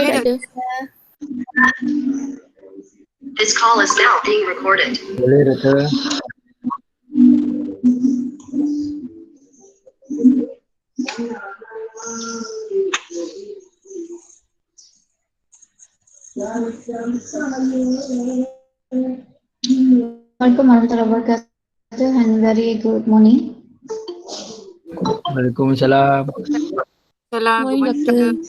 Boleh Boleh doktor. This call is now being recorded. Boleh doktor. Assalamualaikum warahmatullahi wabarakatuh and very good morning. Waalaikumsalam. Salam. Morning doktor.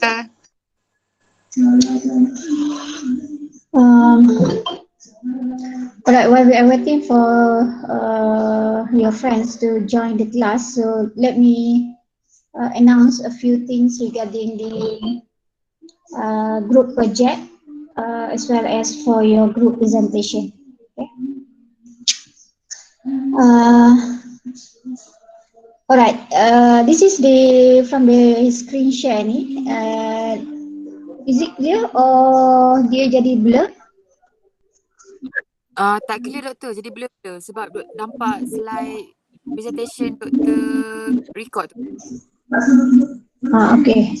Alright, while we are waiting for your friends to join the class, so let me announce a few things regarding the group project as well as for your group presentation. Okay. Alright, this is from the screen share ni. Is it clear or dia jadi blur? Tak clear doktor, jadi blur sebab nampak slide presentation doktor record tu. Okay.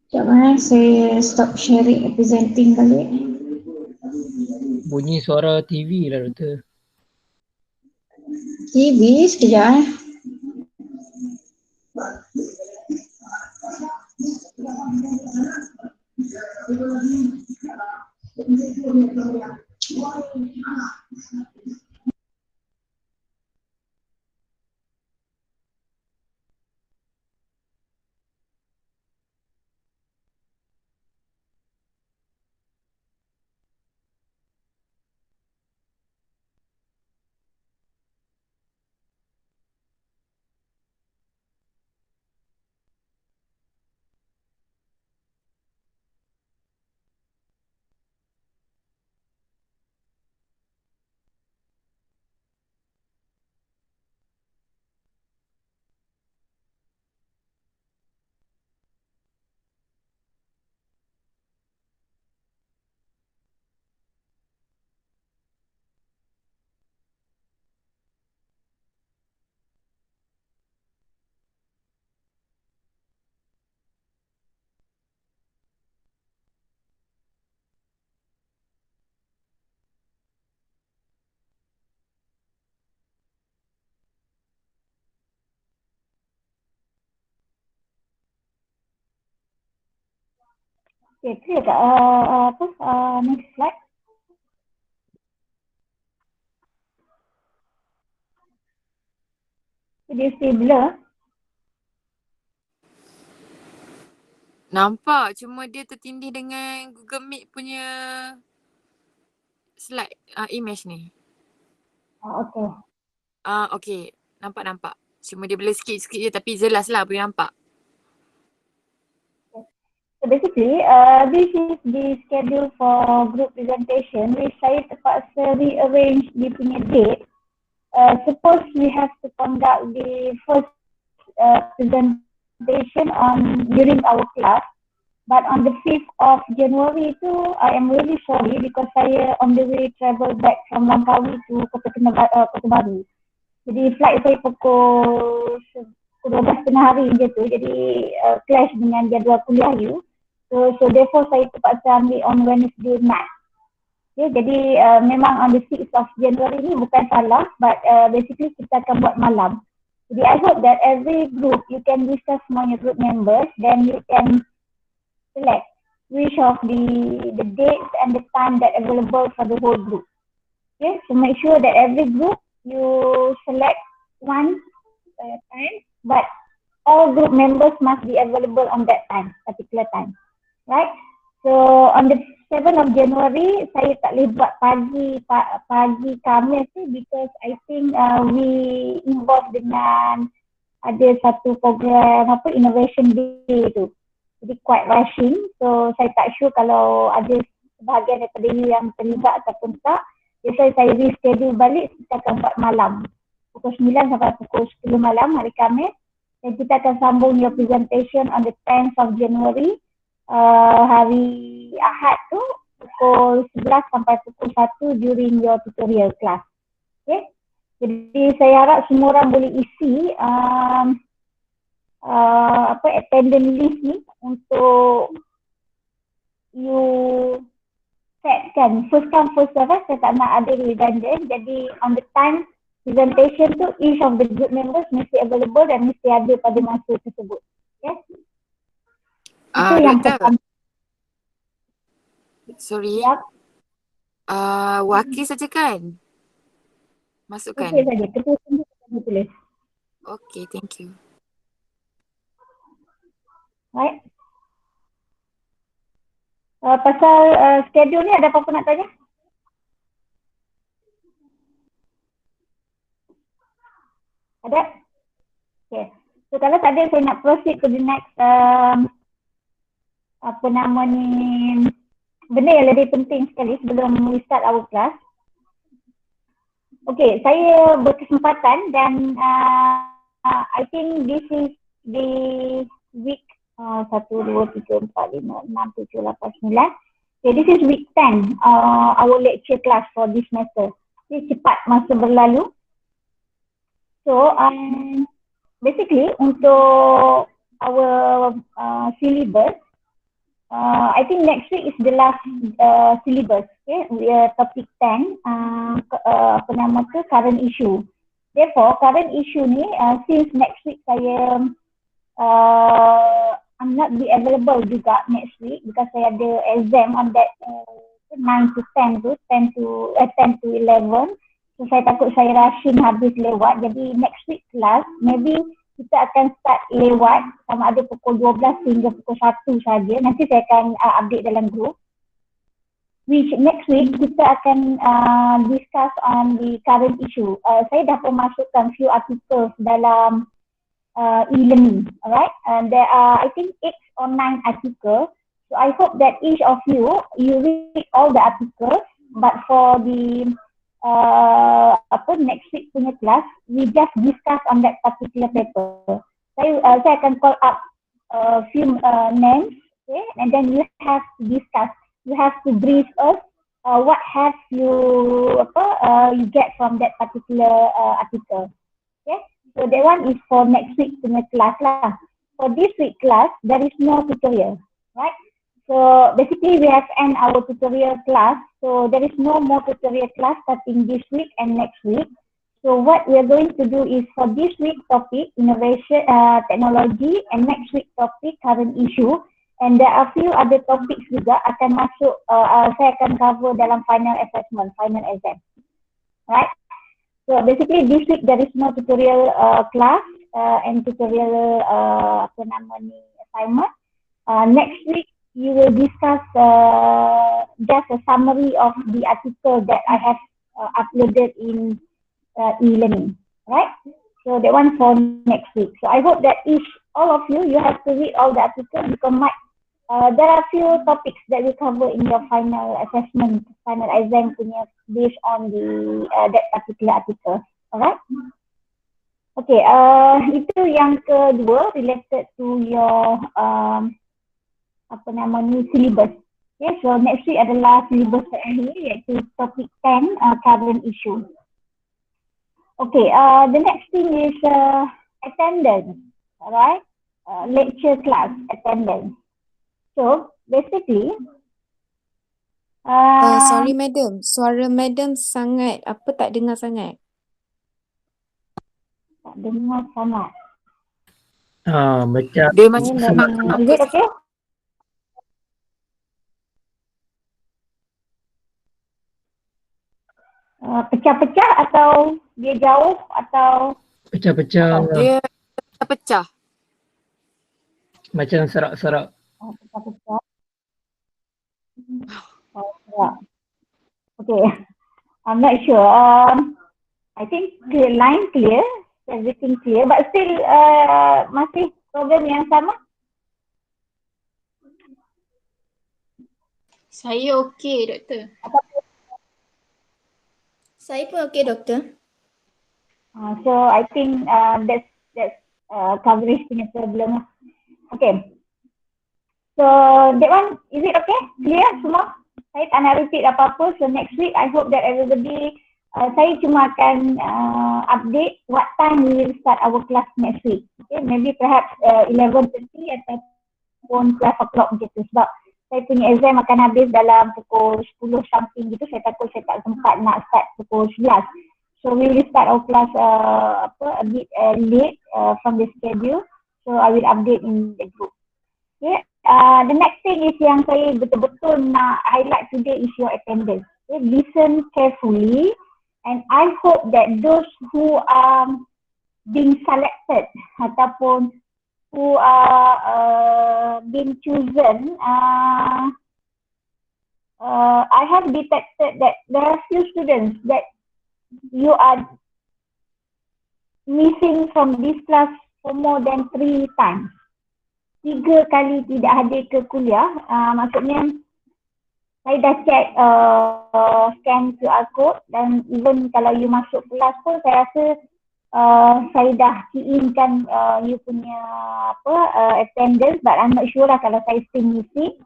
Sekejap saya stop sharing presenting kali. Bunyi suara TV lah doktor. TV sekejap Okay, clear tak next slide? Dia still blur. Nampak, cuma dia tertindih dengan Google Meet punya slide image ni. Okay. Okay, nampak. Cuma dia blur sikit-sikit je tapi jelas lah boleh nampak. So basically, this is the schedule for group presentation which saya terpaksa rearrange dia punya date. Suppose we have to conduct the first presentation during our class, but on the 5th of January tu, I am really sorry because saya on the way travel back from Langkawi to Kota Baru. Jadi flight saya pukul 12.30 hari je tu, jadi clash dengan jadual kuliah you. So therefore saya terpaksa ambil on Wednesday night. Okay, jadi memang on the 6th of January ni bukan salah, but basically kita akan buat malam. Jadi I hope that every group you can discuss among your group members, then you can select which of the dates and the time that available for the whole group. Okay, so make sure that every group you select one time, but all group members must be available on that time, particular time. Right? So on the 7th of January, saya tak boleh buat pagi Khamis ni because I think we involved dengan ada satu program innovation day tu. Jadi quite rushing. So saya tak sure kalau ada sebahagian daripada you yang terlibat ataupun tak. Jadi saya reschedule balik, kita akan buat malam. Pukul 9 sampai pukul 10 malam hari Khamis. Dan kita akan sambung your presentation on the 10th of January. Hari Ahad tu pukul 11 sampai pukul 1 during your tutorial class. Okay. Jadi saya harap semua orang boleh isi attendance list ni untuk you setkan first come first serve. Saya tak nak ada redundant. Jadi on the time presentation tu each of the group members mesti available dan mesti ada pada masa tersebut. Okay. Itu yang Doktor, pertama. sorry. Ya. Wakil saja kan? Masukkan. Okey saja. Ketua sendiri akan tulis. Okay, thank you. Baik. Pasal schedule ni ada apa-apa nak tanya? Ada? Okay. So kalau tak ada, saya nak proceed to the next benda yang lebih penting sekali sebelum we start our class. Okay, saya berkesempatan dan I think this is the week 1, 2, 3, 4, 5, 6, 7, 8, 9. Okay, this is week 10, our lecture class for this semester. Ini cepat masa berlalu. So, basically untuk our syllabus, I think next week is the last syllabus. Okay, we are topic 10, current issue. Therefore, current issue ni, since next week saya I'm not be available juga next week because saya ada exam on that 9 to 10 tu, 10 to 11. So saya takut saya rushing habis lewat. Jadi next week class, maybe kita akan start lewat sama ada pukul 12 hingga pukul 1 saja. Nanti saya akan update dalam group. Which next week kita akan discuss on the current issue. Saya dah memasukkan few articles dalam e-learning, alright? And there are I think 8 or 9 articles. So I hope that each of you read all the articles. But for the next week punya class, we just discuss on that particular paper. Saya akan call up few names, okay? And then you have to discuss. You have to brief us what have you get from that particular article. Okay, so that one is for next week punya class lah. For this week class, there is no tutorial, right? So basically we have end our tutorial class. So there is no more tutorial class starting this week and next week. So what we are going to do is for this week topic innovation, technology, and next week topic current issue. And there are few other topics juga akan masuk, saya akan cover dalam final assessment, final exam. Right? So basically this week there is no tutorial class and tutorial assignment. Next week you will discuss just a summary of the article that I have uploaded in e-learning. Right? So that one for next week. So I hope that all of you have to read all the articles because there are few topics that we cover in your final assessment, final exam punya based on the that particular article. Alright? Okay, itu yang kedua related to your syllabus. Okay, so next week adalah syllabus terakhir iaitu topic 10 current issue. Okay, the next thing is attendance. Alright? Lecture class attendance. So basically, sorry madam, suara madam sangat tak dengar sangat. Tak dengar sangat. Macam Dia macam Is it okay? Pecah-pecah atau dia jauh atau pecah-pecah, dia pecah. macam serak-serak. pecah-pecah? Ya. Okay, I'm not sure. I think line clear, everything clear, but still masih problem yang sama. Saya okey, doktor. Saya pun okey, doktor. So I think that's coverage punya problem. Okay. So that one, is it okay? Clear semua? Saya tak nak repeat apa-apa. So next week, I hope that everybody, saya cuma akan update what time we will start our class next week. Okay, maybe perhaps 11:30 ataupun 12 o'clock gitu. Sebab saya punya exam akan habis dalam pukul 10 something gitu. Saya takut saya tak sempat nak start pukul 11. So we will start our class a bit late from the schedule. So I will update in the group. Okay. The next thing is yang saya betul-betul nak highlight today is your attendance. Okay. Listen carefully and I hope that those who are being selected ataupun who are being chosen, I have detected that there are few students that you are missing from this class for more than 3 times. 3 kali tidak hadir ke kuliah. Maksudnya saya dah check scan QR code dan even kalau you masuk kelas pun saya rasa saya dah key in kan you punya attendance, but I'm not sure lah kalau saya still missing.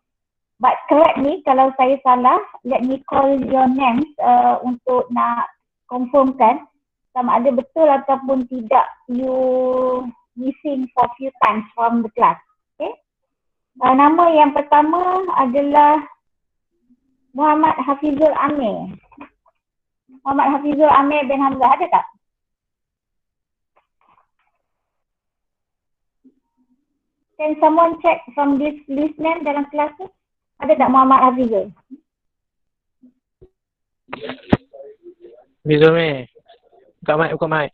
But correct me kalau saya salah, let me call your names untuk nak confirmkan sama ada betul ataupun tidak you missing for few times from the class. Okay. Nama yang pertama adalah Muhammad Hafizul Amir. Muhammad Hafizul Amir bin Hamzah, ada tak? Can someone check from this list name dalam kelas tu? Ada tak Muhammad Hafizul? Hafizul ni. Buka mic.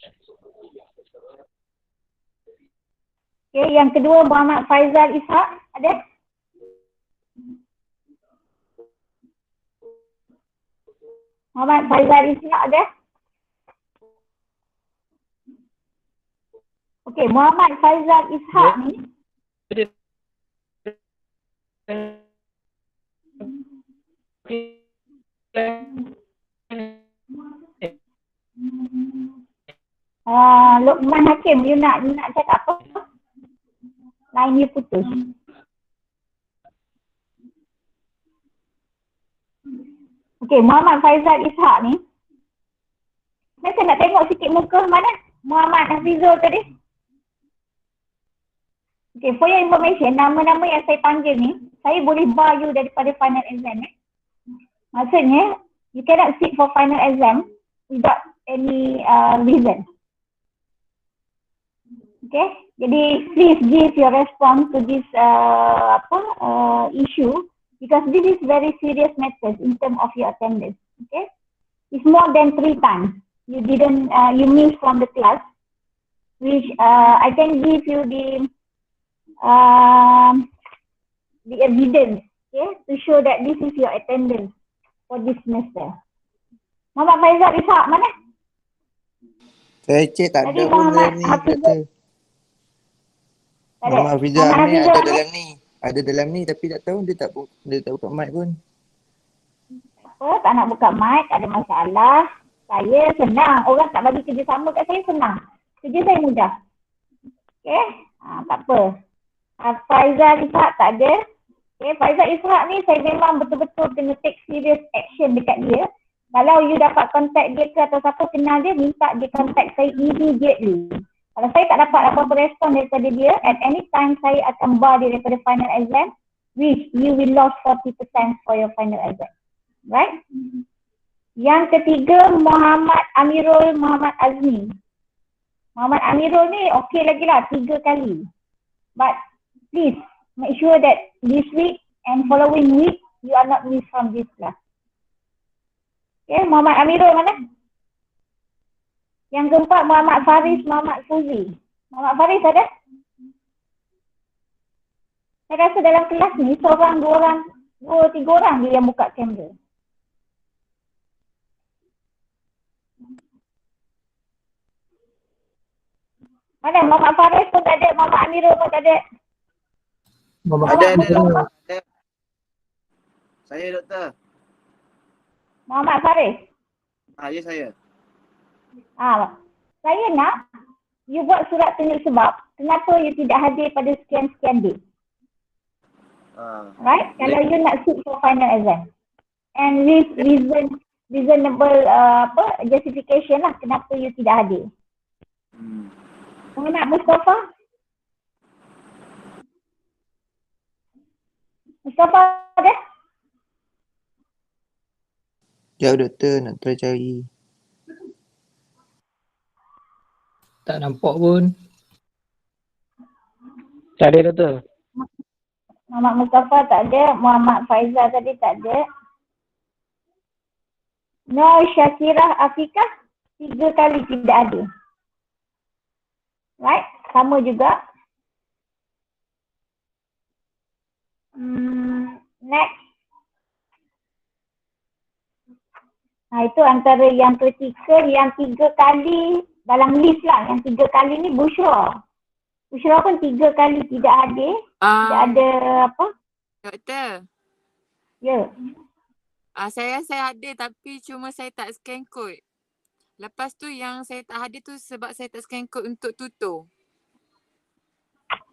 Okay, yang kedua Muhammad Faizal Ishak, ada? Muhammad Faizal Ishak ada? Okay, Muhammad Faizal Ishak ni Luqman Hakim, you nak cakap apa? Line you putus. Okay, Muhammad Faizal Ishak ni. Saya nak tengok sikit muka mana? Muhammad Hafizul tadi. Okay, for your information, nama-nama yang saya panggil ni, saya boleh bar you daripada final exam. Maksudnya, you cannot sit for final exam without any reason. Okay, jadi please give your response to this issue because this is very serious matters in terms of your attendance. Okay, it's more than 3 times you didn't you missed from the class, which I can give you the evidence, okay, to show that this is your attendance for this semester. Muhammad Faizal Ishak mana? Saya cek tak Tadi ada pun Muhammad dalam ni Hafizul. kata. Tak ada. Muhammad Hafizul Muhammad ni Hafizul ada ni? dalam ni. Ada dalam ni tapi tak tahu dia tak buka mic pun. Apa, tak nak buka mic, tak ada masalah. Saya senang. Orang tak bagi kerjasama kat saya senang. Kerja saya mudah. Okay, tak apa. Faizal Ishak tak ada. Okay, Faizal Ishak ni saya memang betul-betul kena take serious action dekat dia. Kalau you dapat contact dia ke atau siapa kenal dia, minta dia contact saya immediately. Kalau saya tak dapat apa-apa respon daripada dia, at any time saya akan bar dia daripada final exam, which you will lose 40% for your final exam. Right? Yang ketiga, Muhammad Amirul Muhammad Azmi. Muhammad Amirul ni okey lagi lah, 3 kali. But please, make sure that this week and following week, you are not missed from this class. Okay, Muhammad Amirul mana? Yang keempat, Muhammad Faris Muhammad Fuzi. Muhammad Faris ada? Saya rasa dalam kelas ni, seorang, 2 orang, 2-3 orang dia yang buka kamera. Mana? Muhammad Faris pun tak ada, Muhammad Amirul pun tak ada. Ada. Saya doktor. Muhammad Faris. Ya saya. Saya nak you buat surat tunjuk sebab kenapa you tidak hadir pada sekian-sekian date. Right? Kalau you nak sit for final exam. and with reasonable justification lah kenapa you tidak hadir. Muhammad Mustafa? Mustafa ada? Jauh doktor, nak try cari. Tak nampak pun. Tak ada doktor. Muhammad Mustafa tak ada, Muhammad Faizal tadi tak ada. Nur Syakirah Afikah 3 kali tidak ada. Right, sama juga. Next. Itu antara yang kritikal, yang 3 kali dalam list lah. Yang 3 kali ni Bushra. Bushra pun 3 kali tidak ada. Tidak ada apa? Doktor, Ya. saya ada tapi cuma saya tak scan kod. Lepas tu yang saya tak hadir tu sebab saya tak scan kod untuk tutor.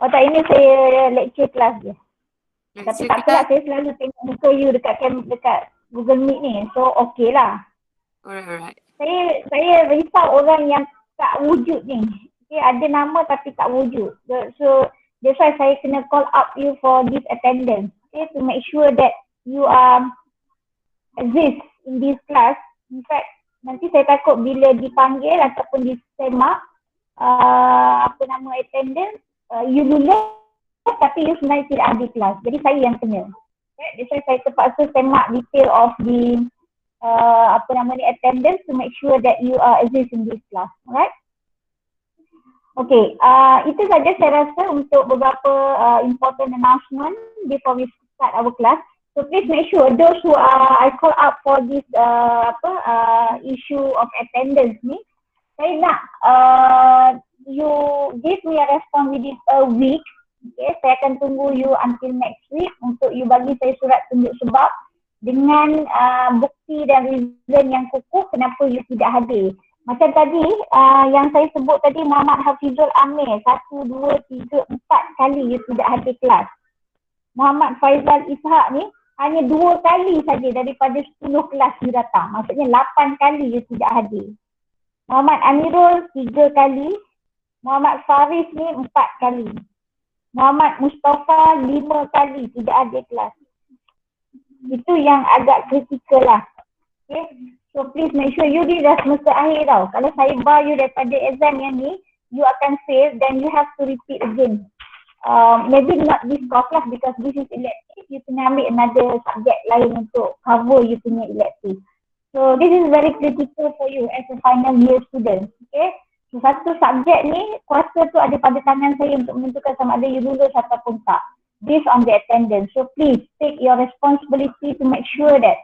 Oh tak, ini saya lecture kelas je. Tapi Lecture tak apalah, saya selalu tengok muka you dekat Google Meet ni. So okay lah. Alright. Saya risau orang yang tak wujud ni. Okay, ada nama tapi tak wujud. So that's why saya kena call up you for this attendance. Okay, to make sure that you exist in this class. In fact, nanti saya takut bila dipanggil ataupun disemak attendance, you lulus tapi you sebenarnya tidak ada kelas. Jadi saya yang kena. Okay, that's why saya terpaksa semak detail of the attendance to make sure that you exist in this class. Alright? Okay, itu saja saya rasa untuk beberapa important announcement before we start our class. So please make sure those who I call up for this issue of attendance ni, saya nak you give me a response within a week. Okay, saya akan tunggu you until next week untuk you bagi saya surat tunjuk sebab dengan bukti dan reason yang kukuh kenapa you tidak hadir. Macam tadi yang saya sebut tadi, Muhammad Hafizul Amir 1, 2, 3, 4 kali you tidak hadir kelas. Muhammad Faizal Ishak ni hanya 2 kali saja daripada 10 kelas you datang. Maksudnya 8 kali you tidak hadir. Muhammad Amirul 3 kali. Muhammad Faris ni 4 kali. Muhammad Mustafa 5 kali tidak ada kelas. Itu yang agak kritikal lah. Okay. So please make sure you ni dah semester akhir tau. Kalau saya bar you daripada exam yang ni, you akan fail, then you have to repeat again. Maybe not this course lah because this is elective. You kena ambil another subject lain untuk cover you punya elective. So this is very critical for you as a final year student. Okay. So satu subjek ni, kuasa tu ada pada tangan saya untuk menentukan sama ada you lulus ataupun tak. Based on the attendance. So please take your responsibility to make sure that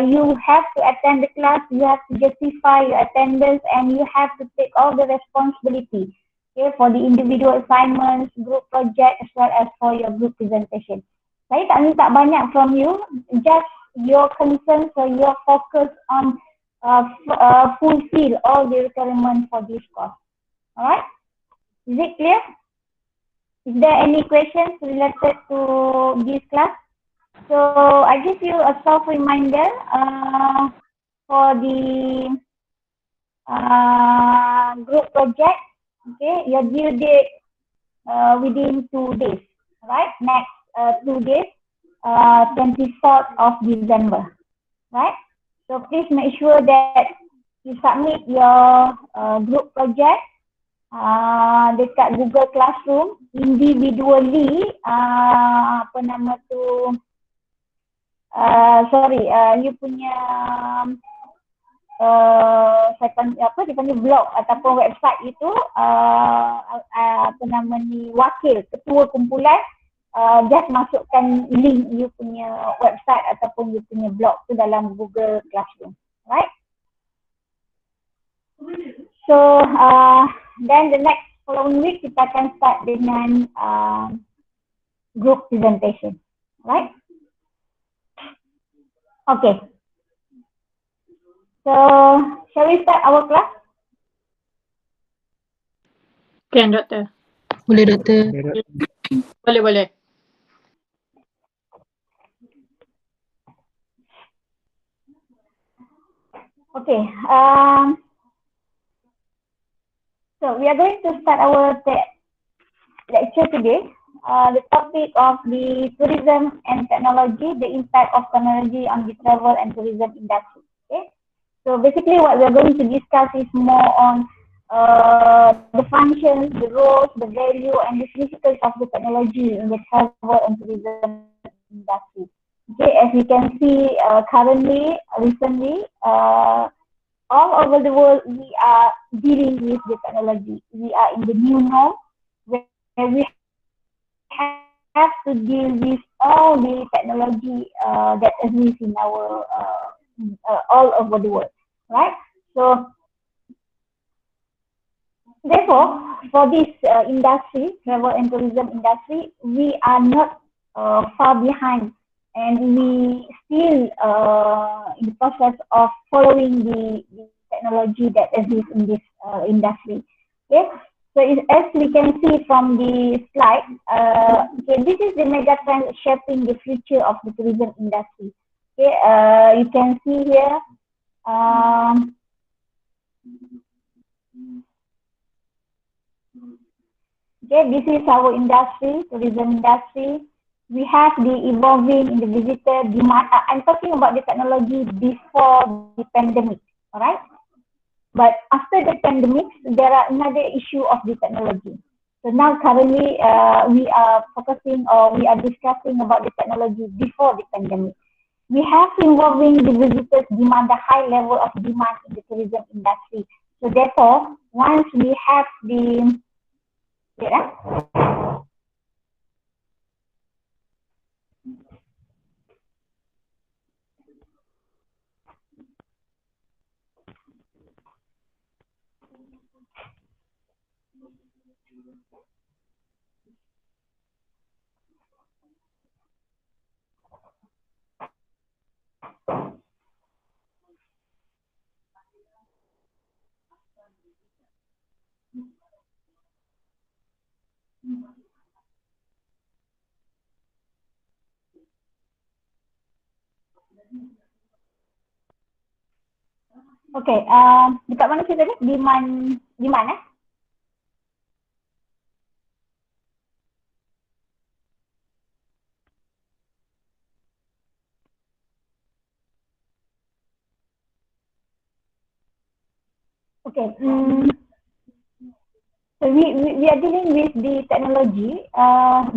you have to attend the class, you have to justify your attendance, and you have to take all the responsibility, okay, for the individual assignments, group project, as well as for your group presentation. Saya tak minta banyak from you, just your concern, so your focus on fulfill all the requirements for this course. Alright? Is it clear? Is there any questions related to this class? So I give you a soft reminder for the group project. Okay, your due date within 2 days. Right, next 2 days, 24th of December. Right. So please make sure that you submit your group project dekat Google Classroom individually. You punya dia panggil blog ataupun website itu wakil ketua kumpulan just masukkan link you punya website ataupun you punya blog tu dalam Google Classroom, right? So then the next following week kita akan start dengan group presentation, right? Okay. So shall we start our class? Kan doktor? Boleh doktor. Boleh. Okay. So we are going to start our lecture today. The topic of the tourism and technology, the impact of technology on the travel and tourism industry. Okay. So basically, what we are going to discuss is more on the functions, the roles, the value, and the significance of the technology in the travel and tourism industry. Okay, as we can see recently, all over the world, we are dealing with the technology. We are in the new norm where we have to deal with all the technology that exists in our all over the world, right? So, therefore, for this industry, travel and tourism industry, we are not far behind, and we still in the process of following the technology that exists in this industry. Okay, so as we can see from the slide, okay, this is the mega trend shaping the future of the tourism industry. Okay, you can see here. Okay, this is our industry, tourism industry. We have the evolving in the visitor demand. I'm talking about the technology before the pandemic, all right? But after the pandemic, there are another issue of the technology. So now currently we are focusing or we are discussing about the technology before the pandemic. We have involving the visitors demand, the high level of demand in the tourism industry. So therefore, once we have the okay, dekat mana kita ni? Demand eh? Okay, so we are dealing with the technology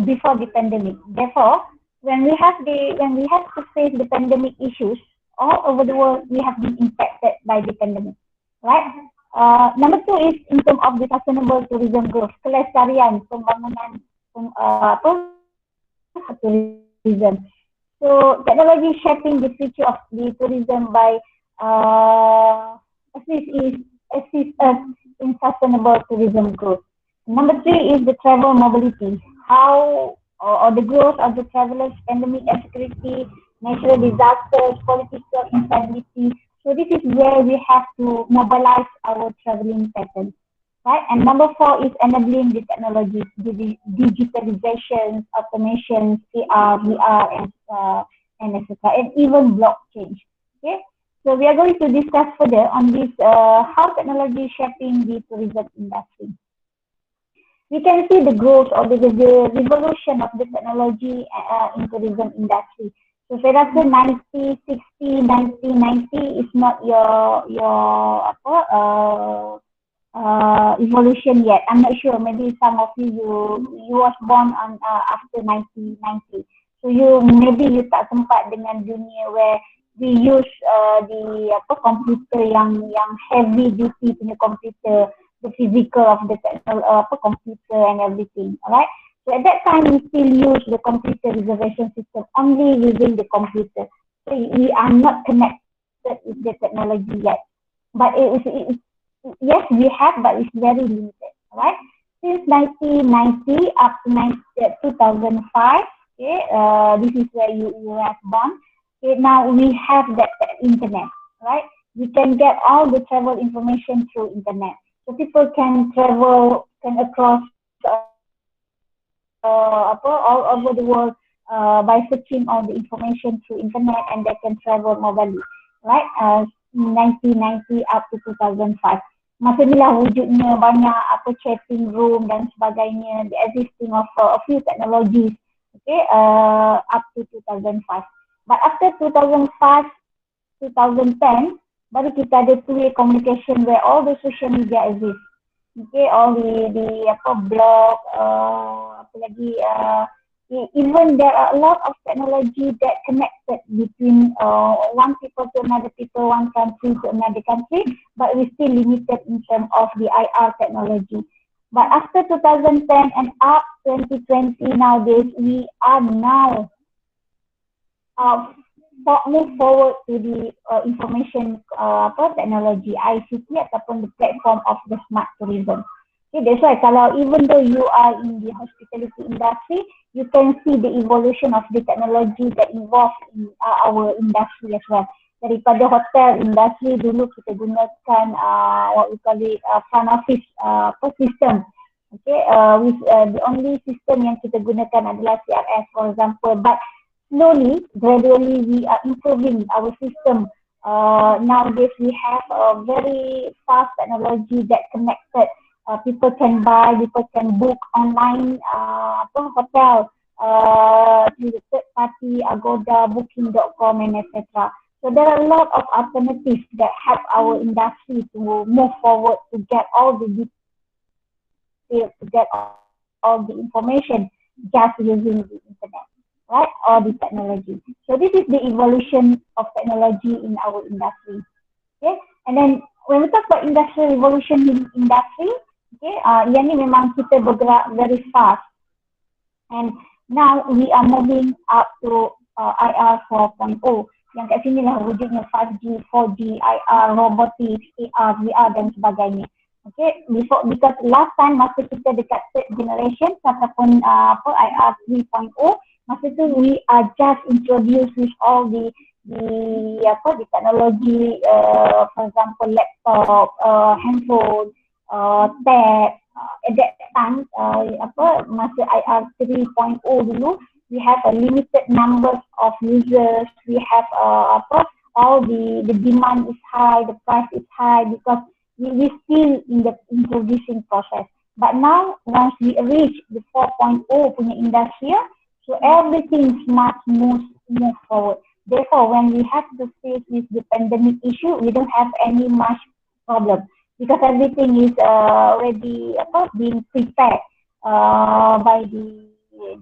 before the pandemic. Therefore, when we have to face the pandemic issues all over the world, we have been impacted by the pandemic, right? Number two is in terms of the sustainable tourism growth, kelestarian pembangunan tourism. So technology shaping the future of the tourism by assist us in sustainable tourism growth. Number three is the travel mobility. How or the growth of the travelers, pandemic and security, natural disasters, political instability. So this is where we have to mobilize our traveling patterns, right? And number four is enabling the technology, the digitalization, automation, AR, VR, and etc. And even blockchain. Okay. So we are going to discuss further on this, how technology is shaping the tourism industry. We can see the growth or the revolution of the technology in tourism industry. So saya rasa 90 is not your evolution yet. I'm not sure. Maybe some of you was born on after 1990. So maybe you tak sempat dengan dunia where we use the komputer yang heavy duty punya komputer, the physical of the computer and everything, alright? So at that time we still use the computer reservation system only using the computer. So we are not connected with the technology yet. But yes, we have, but it's very limited, alright? Since 1990 up to 2005, okay, this is where you have born. Okay, now we have that internet, right? We can get all the travel information through internet. So people can travel across all over the world by searching all the information through internet, and they can travel mobilely, right? 1990 up to 2005. Masa inilah wujudnya banyak chatting room dan sebagainya, the existing of a few technologies, up to 2005. But after 2005, 2010, baru kita ada two-way communication where all the social media exist. All the blog, even there are a lot of technology that connected between one people to another people, one country to another country, but we still limited in terms of the IR technology. But after 2010 and up 2020 nowadays, we are now move forward to the information technology, ICT ataupun the platform of the smart tourism. That's why kalau even though you are in the hospitality industry, you can see the evolution of the technology that involved in our industry as well. Daripada hotel industry dulu kita gunakan what we call it front office system. With the only system yang kita gunakan adalah CRS for example, but slowly, gradually, we are improving our system. Nowadays, we have a very fast technology that connected. People can buy, people can book online hotel through the third party, Agoda, Booking.com, and etc. So there are a lot of alternatives that help our industry to move forward to get all the details, to get all the information just using the internet. Right, or the technology. So this is the evolution of technology in our industry. And then when we talk about industrial revolution in industry, yang ni memang kita bergerak very fast. And now we are moving up to IR 4.0. Yang kat sini lah wujudnya 5G, 4G, IR, robotics, AR, VR dan sebagainya. Because last time masa kita dekat third generation ataupun IR 3.0, masa tu we are just introduced with all the technology, for example laptop, handphone, tab. At that time masa IR 3.0 dulu, we have a limited numbers of users. We have all the demand is high, the price is high because we still in the introducing process. But now once we reach the 4.0 punya industry, so everything must move forward. Therefore, when we have to face with the pandemic issue, we don't have any much problem because everything is already being prepared by the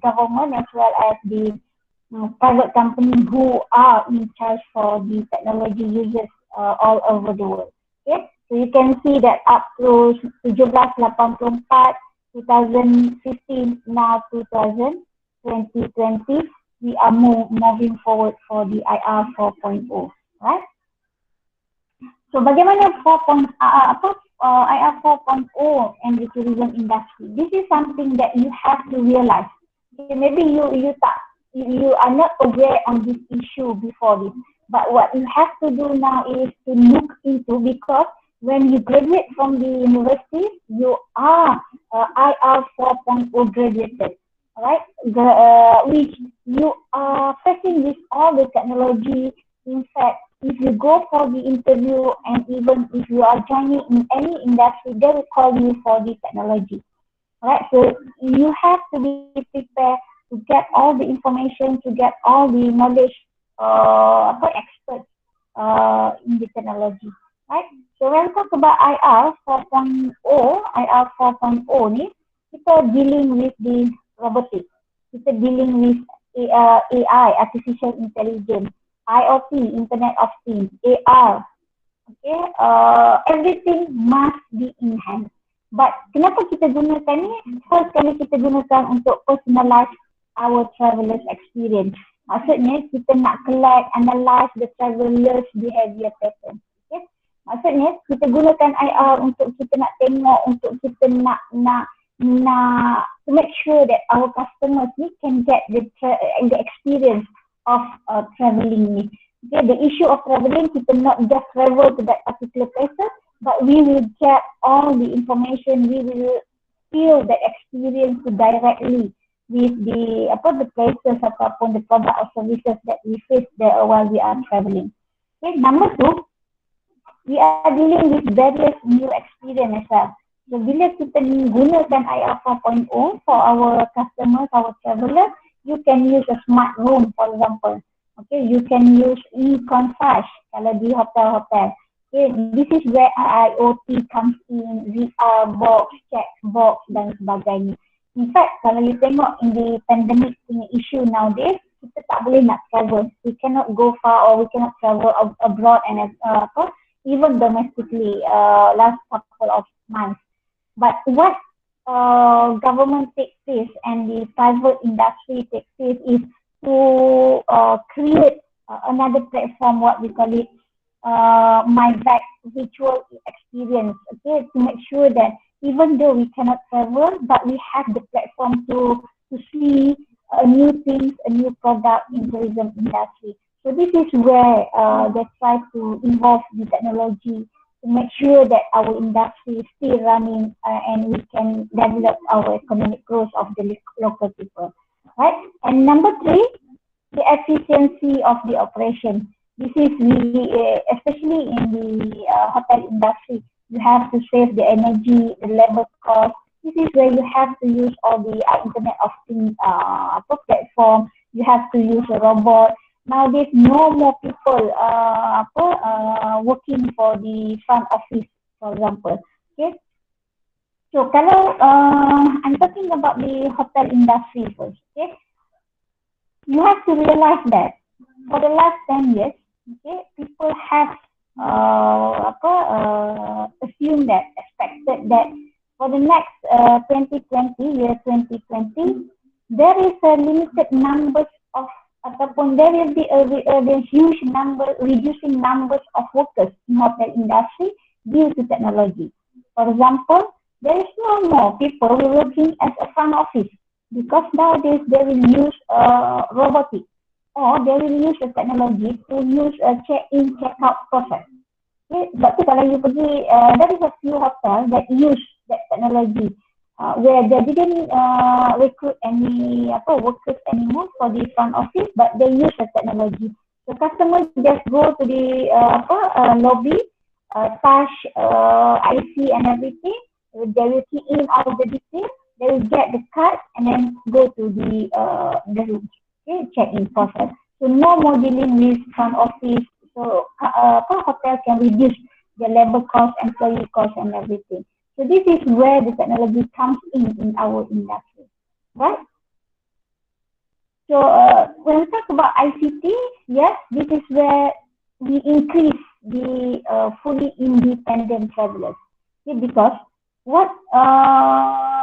government as well as the private company who are in charge for the technology users all over the world. So you can see that up to 1784, 2015, now 2020, we are moving forward for the IR 4.0, right? So bagaimana IR 4.0 and the tourism industry? This is something that you have to realize. Maybe you are not aware on this issue before this, but what you have to do now is to look into, because when you graduate from the university, you are IR 4.0 graduated. Right, which you are facing with all the technology. In fact, if you go for the interview and even if you are joining in any industry, they will call you for the technology. Right, so you have to be prepared to get all the information, to get all the knowledge, experts in the technology. Right, so when we talk about IR 4.0, ni kita dealing with the robotics, kita dealing with AI, artificial intelligence, IoT, Internet of Things, AR. Everything must be enhanced. But kenapa kita gunakan ni? First kali kita gunakan untuk personalize our travelers experience. Maksudnya kita nak collect, analyze the travelers behavior pattern. Maksudnya kita gunakan IR untuk kita nak tengok, untuk kita nak to make sure that our customers can get the experience of traveling ni. The issue of traveling, kita not just travel to that particular places, but we will get all the information, we will feel the experience directly with the places ataupun the product or services that we face there while we are traveling. Number two, we are dealing with various new experience as well. So bila kita gunakan IR 4.0 for our customers, our traveller, you can use a smart room, for example. Okay, you can use e-concierge kalau di hotel-hotel. Okay, this is where IoT comes in, VR box, check box dan sebagainya. In fact, kalau you tengok in the pandemic punya issue nowadays, kita tak boleh nak travel. We cannot go far or we cannot travel abroad and even domestically last couple of months. But what government takes place and the private industry takes place is to create another platform, what we call it, MyVac virtual experience, okay, to make sure that even though we cannot travel, but we have the platform to see new things, a new product in tourism industry. So this is where they try to involve the technology to make sure that our industry is still running and we can develop our economic growth of the local people, right? And number 3, the efficiency of the operation. This is really, especially in the hotel industry, you have to save the energy, the labor cost. This is where you have to use all the Internet of Things platform. You have to use a robot. Nowadays, no more people working for the front office, for example. Okay. So kalau I'm talking about the hotel industry first. Okay. You have to realize that for the last 10 years, okay, people have assumed that, expected that for the next 2020, there is a limited numbers of ataupun there will be a huge number, reducing numbers of workers in hotel industry due to technology. For example, there is no more people working as a front office because nowadays they will use robotic or they will use the technology to use a check-in, check-out process. Okay, but kalau you pergi, there is a few hotels that use that technology. Where they didn't recruit any workers anymore for the front office, but they use the technology. So customers just go to the lobby, touch IC and everything. They will key in all the details. They will get the card and then go to the room. Okay, check-in process. So no more dealing with front office. So hotel can reduce the labor cost, employee cost, and everything. So this is where the technology comes in our industry, right? So when we talk about ICT, yes, this is where we increase the fully independent travelers. Okay, because what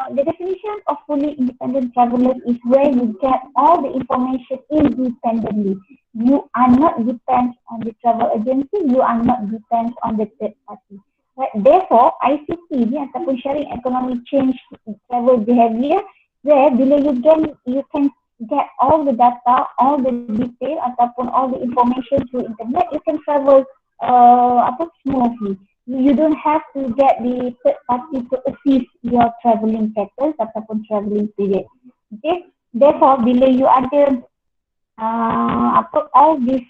the definition of fully independent travelers is where you get all the information independently. You are not dependent on the travel agency. You are not dependent on the third party. Right. Therefore, ICT ni ataupun sharing economic change travel behavior, where bila you can get all the data, all the detail ataupun all the information through internet, you can travel smoothly. You don't have to get the third party to assist your travelling patterns ataupun travelling period. Okay. Therefore, bila you ada all this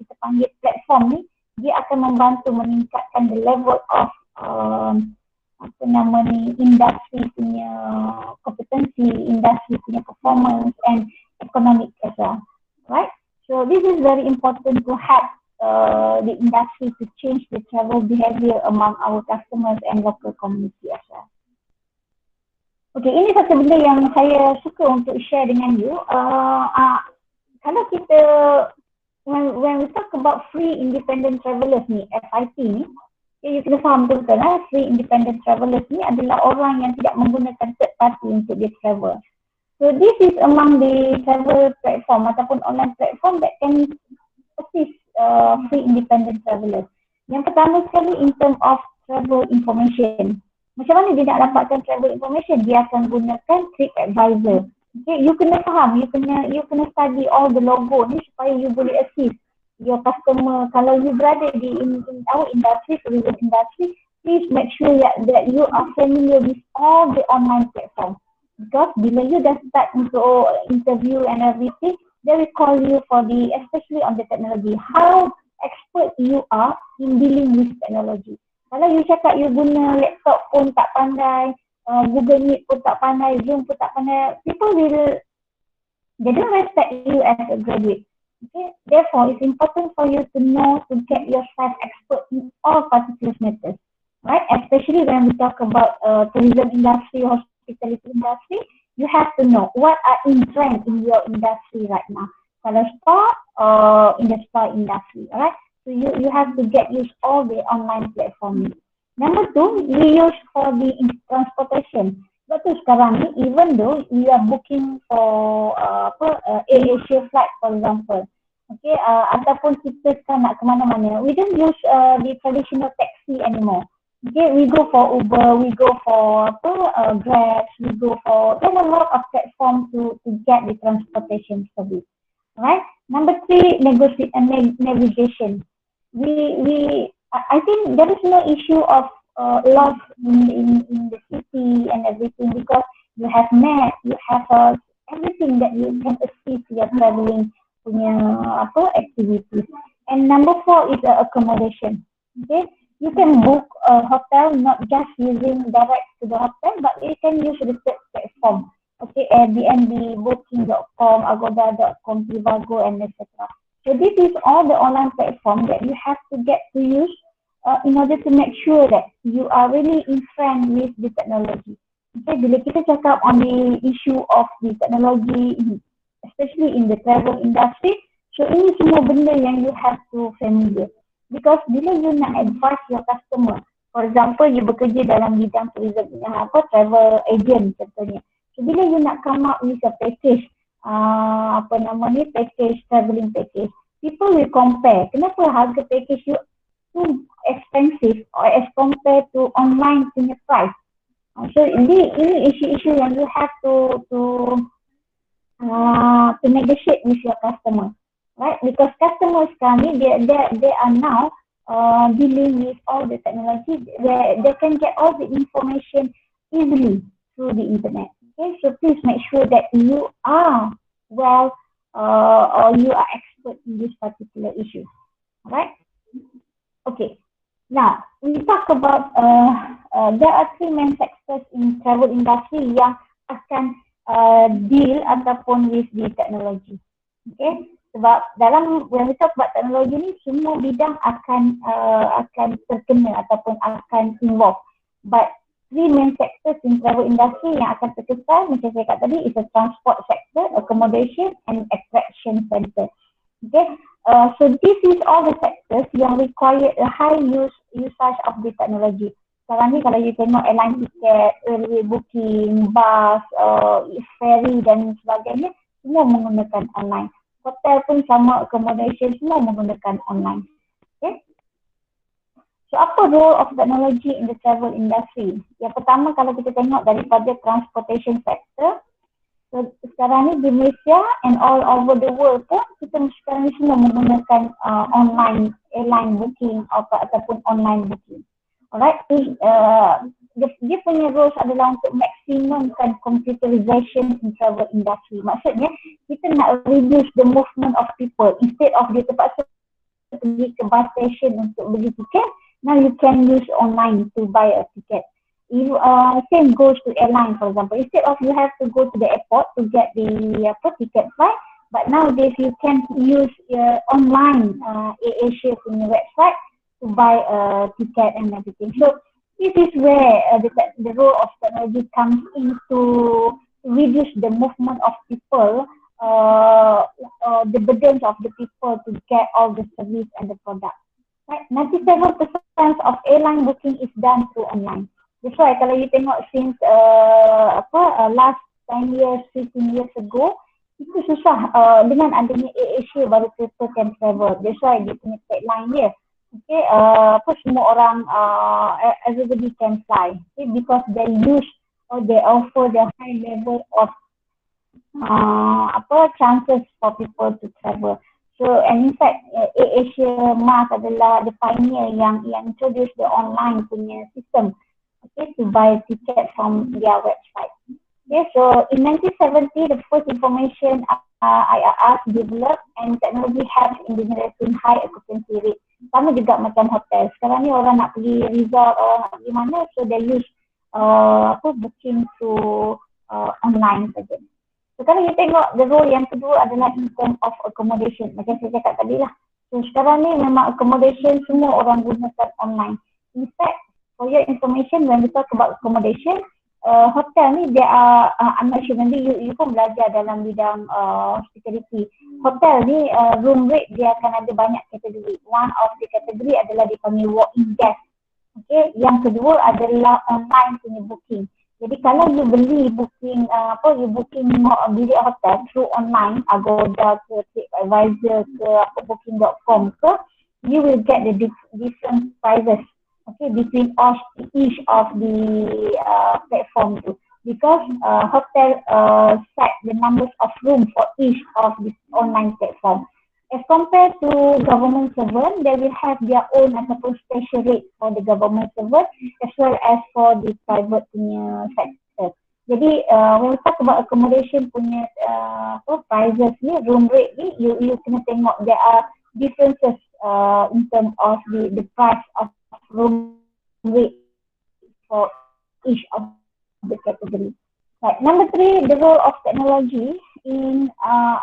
kita panggil platform ni, dia akan membantu meningkatkan the level of industri punya kompetensi, industri punya performance and economic as well, right? So this is very important to have the industry to change the travel behavior among our customers and local community as well. Okay, ini satu benda yang saya suka untuk share dengan you. Kalau kita when we talk about free independent travelers ni, FIT ni, you kena faham betul lah, free independent travelers ni adalah orang yang tidak menggunakan third party untuk dia travel. So this is among the travel platform ataupun online platform that can assist free independent travelers. Yang pertama sekali in terms of travel information. Macam mana dia nak dapatkan travel information? Dia akan gunakan TripAdvisor. Okay, you kena faham, you kena study all the logo ni supaya you boleh assist your customer. Kalau you berada in our industry, tourism industry, please make sure that you are familiar with all the online platform. Because bila you dah start untuk interview and everything, they will call you for especially on the technology, how expert you are in dealing with technology. Kalau you cakap you guna laptop pun tak pandai, Google Meet pun tak pandai, Zoom pun tak pandai, they don't respect you as a graduate. Okay, therefore it's important for you to know to get yourself expert in all particular matters, right? Especially when we talk about tourism industry, hospitality industry, you have to know what are in trend in your industry right now. Kalau spa, in the spa industry, alright? So you have to get used all the online platform. Number two, we use for the transportation. Sebab tu sekarang ni, even though we are booking for AirAsia flight for example, okay, ataupun kita sekarang nak ke mana-mana, we don't use the traditional taxi anymore. Okay, we go for Uber, we go for Grab, we go for, there's a lot of platform to get the transportation service. Right? Number three, navigation. I think there is no issue of loss in the city and everything because you have maps, you have everything that you can assist your traveling punya activities. And number four is accommodation. Okay, you can book a hotel not just using direct to the hotel, but you can use the platform. Okay, Airbnb, Booking.com, Agoda.com, Trivago, and etc. So this is all the online platform that you have to get to use in order to make sure that you are really in trend with the technology. Okay, bila kita cakap on the issue of the technology, especially in the travel industry, so ini semua benda yang you have to familiar. Because bila you nak advise your customer, for example, you bekerja dalam bidang tourism, travel agent contohnya. So bila you nak come up with a package, package, travelling package, people will compare. Kenapa harga package you too expensive or as compared to online punya price? So ini isu-isu yang you have to negotiate with your customer, right? Because customers sekarang ni they are now dealing with all the technology. They can get all the information easily through the internet. Okay, so please make sure that you are well or you are expert in this particular issue. Alright? Okay. Now, we talk about there are three main sectors in travel industry yang akan deal ataupun with the technology. Okay? Sebab when we talk about teknologi ni, semua bidang akan terkena ataupun akan involve. But three main sectors in travel industry yang akan terkesan, macam saya kata tadi, is a transport sector, accommodation and attraction center. Okay, so this is all the sectors yang require a high usage of the technology. Sekarang ni kalau you tengok airline ticket, railway booking, bus, ferry dan sebagainya, semua menggunakan online. Hotel pun sama, accommodation semua menggunakan online. Okay. So apa role of technology in the travel industry? Yang pertama kalau kita tengok daripada transportation sector, so sekarang ni di Malaysia and all over the world pun kita sekarang ni semua menggunakan online airline booking ataupun online booking. Alright, so, dia punya roles adalah untuk maksimumkan computerization in travel industry. Maksudnya kita nak reduce the movement of people instead of dia terpaksa pergi ke bus station untuk beli tiket. Now you can use online to buy a ticket. If same goes to airline, for example. Instead of you have to go to the airport to get the ticket flight, but nowadays you can use online AirAsia punya website to buy a ticket and everything. So this is where the role of technology comes in to reduce the movement of people, the burdens of the people to get all the service and the product. Right, 97% of airline booking is done through online. That's why kalau you tengok since last 10 years, 15 years ago, itu susah dengan adanya AirAsia baru people can travel. That's why dia punya tagline dia. Okay, semua orang, everybody can fly. Okay, because they use or they offer the high level of chances for people to travel. So, and in fact, AirAsia Mas adalah the pioneer yang introduce the online punya system, okay, to buy ticket from their website. Okay, so in 1970, the first information IRR developed and technology helps in generating high occupancy rate. Sama juga macam hotel. Sekarang ni orang nak pergi resort, orang nak pergi mana, so they use booking through online saja. Sekarang kita tengok the role yang kedua adalah in terms of accommodation. Macam saya cakap tadi lah. So sekarang ni memang accommodation semua orang gunakan online. In fact, for your information, when we talk about accommodation, hotel ni dia I'm not sure nanti you pun belajar dalam bidang hospitality. Hotel ni room rate dia akan ada banyak kategori. One of the category adalah dipanggil walk-in guest. Okay, yang kedua adalah online punya booking. Jadi kalau you beli booking you booking bilik hotel through online, Agoda ke TripAdvisor ke booking.com ke, you will get the different prices. Okay, between each of the platform tu, because hotel set the numbers of room for each of the online platform. As compared to government servant, they will have their own ataupun special rate for the government servant as well as for the private punya sector. Jadi when we talk about accommodation punya prices ni, room rate ni, you kena tengok there are differences in terms of the price of room rate for each of the category. Right. Number 3, the role of technology in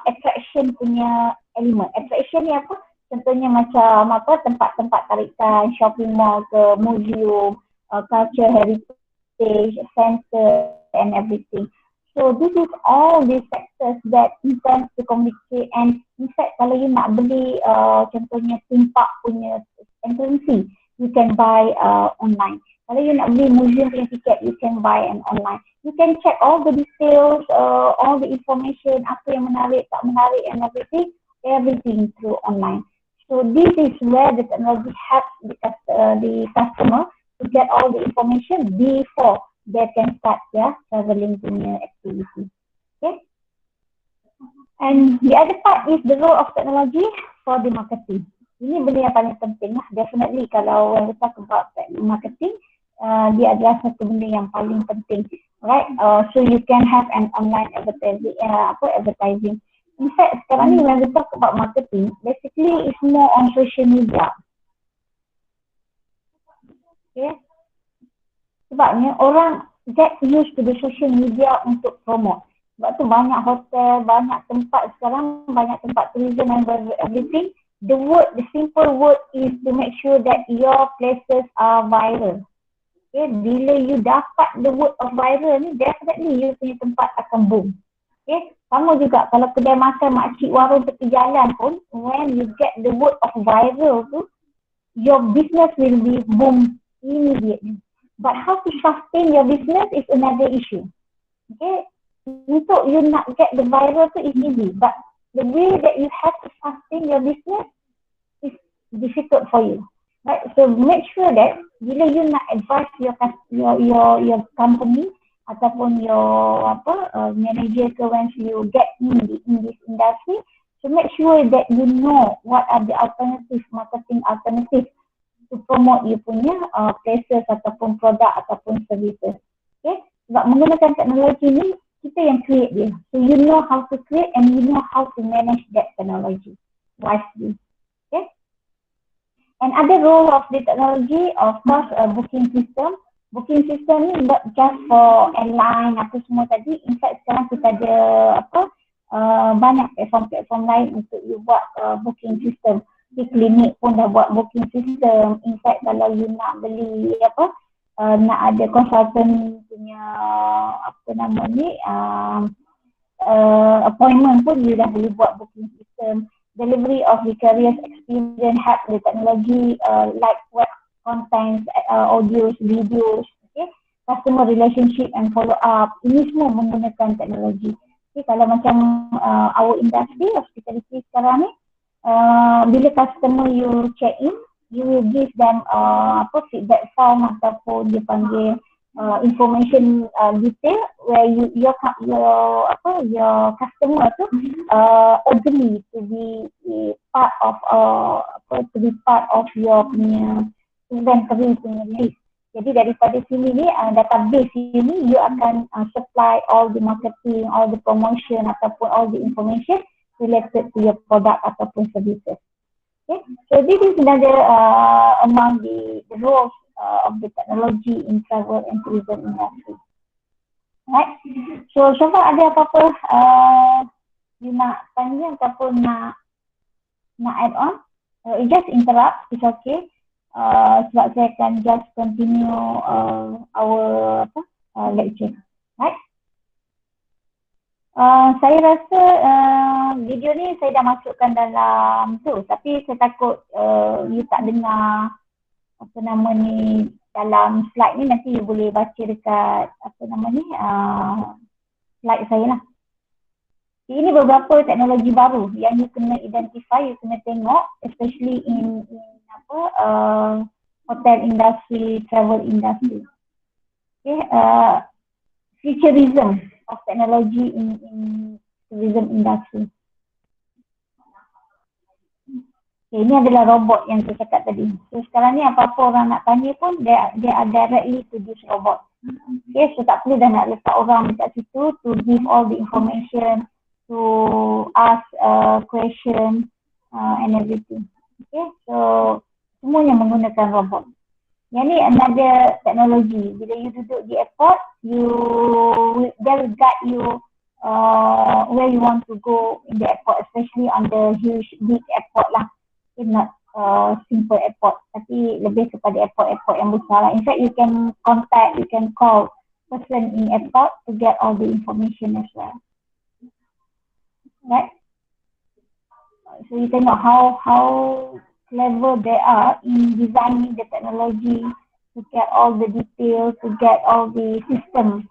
attraction punya element. Attraction ni apa? Contohnya macam tempat-tempat tarikan, shopping mall ke, museum, culture heritage center and everything. So this is all these factors that intend to communicate, and in fact kalau you nak beli contohnya theme park punya entrance fee, you can buy online. Kalau you nak beli museum punya tiket, you can buy online. You can check all the details, all the information, apa yang menarik, tak menarik and everything through online. So this is where the technology helps the customer to get all the information before they can start their traveling punya activity. Okay. And the other part is the role of technology for the marketing. Ini benda yang paling penting lah. Definitely kalau when we talk about marketing, dia adalah satu benda yang paling penting. Right? So you can have an online advertising. In fact, sekarang ni when we talk about marketing, basically it's more on social media. Okay? Sebabnya orang get used to the social media untuk promote. Sebab tu banyak hotel, banyak tempat sekarang, banyak tempat tourism and everything. The simple word is to make sure that your places are viral. Okay, bila you dapat the word of viral ni, definitely you punya tempat akan boom. Okay, sama juga kalau kedai makan makcik warung tepi jalan pun, when you get the word of viral tu, your business will be boom immediately. But how to sustain your business is another issue. Okay, untuk you nak get the viral tu is easy, but the way that you have to sustain your business is difficult for you. Right, so make sure that bila you nak advise your company ataupun your manager ke once you get in this industry, so make sure that you know what are the marketing alternatives to promote you punya places ataupun produk ataupun services. Okay, sebab menggunakan teknologi ni kita yang create dia, so you know how to create and you know how to manage that technology wisely. Okay. And other role of the technology, of course, booking system. Booking system ni not just for airline apa semua tadi. In fact, sekarang kita ada banyak platform lain untuk you buat booking system. Di klinik pun dah buat booking system. In fact, kalau you nak beli nak ada consultant punya appointment pun you dah boleh buat booking system. Delivery of vicarious experience help the technology like web content, audios, videos, okay, customer relationship and follow up. Ini semua menggunakan teknologi. Okay, kalau macam our industry hospitality sekarang ni, bila customer you check in, you will give them feedback form ataupun dia panggil information detail where your customer tu agree to be part of your punya inventory punya list. Jadi daripada sini ni, database ini, you akan supply all the marketing, all the promotion ataupun all the information related to your product ataupun services. Okay, so this is another among the roles of the technology in travel and tourism industry. Right, so far ada apa-apa you nak tanya ataupun nak add on? You just interrupt, it's okay. Sebab saya akan just continue our lecture. Right? Saya rasa video ni saya dah masukkan dalam tu, tapi saya takut you tak dengar apa nama ni dalam slide ni. Nanti you boleh baca dekat apa nama ni slide saya lah. Ini beberapa teknologi baru yang you kena identify, you kena tengok, especially in hotel industry, travel industry. Okay, futurism of technology in tourism industry. Okay, ini adalah robot yang saya cakap tadi. So sekarang ni apa-apa orang nak tanya pun dia are directly to this robot. Okay, so tak perlu dah nak letak orang dekat situ to give all the information, to ask question and everything. Okay, so semuanya menggunakan robot. Yang ni another teknologi. Bila you duduk di airport, they will guide you where you want to go in the airport, especially on the huge big airport lah. It's not simple airport, tapi lebih kepada airport yang besar lah. In fact, you can contact, you can call person in airport to get all the information as well. Right? So you tengok how clever they are in designing the technology to get all the details, to get all the systems,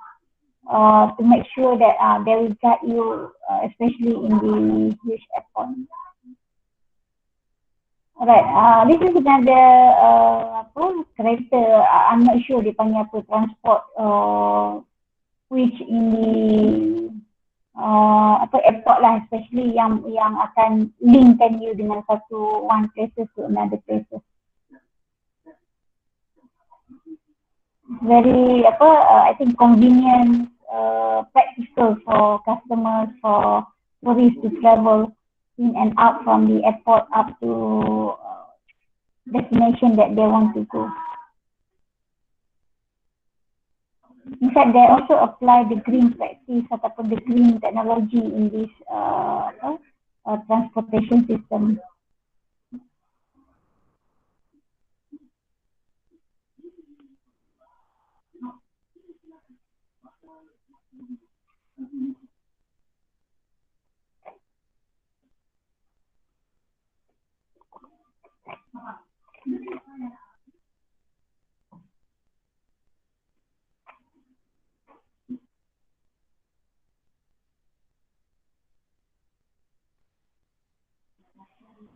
to make sure that they will guide you, especially in the huge airport. Alright, this is another kereta. I'm not sure dia panggil apa, transport, which in the airport lah, especially yang akan linkkan you dengan one places to another places. Very I think convenient, practical for customers, for tourists to travel in and out from the airport up to destination that they want to go. In fact, they also apply the green practice ataupun the green technology in this transportation system.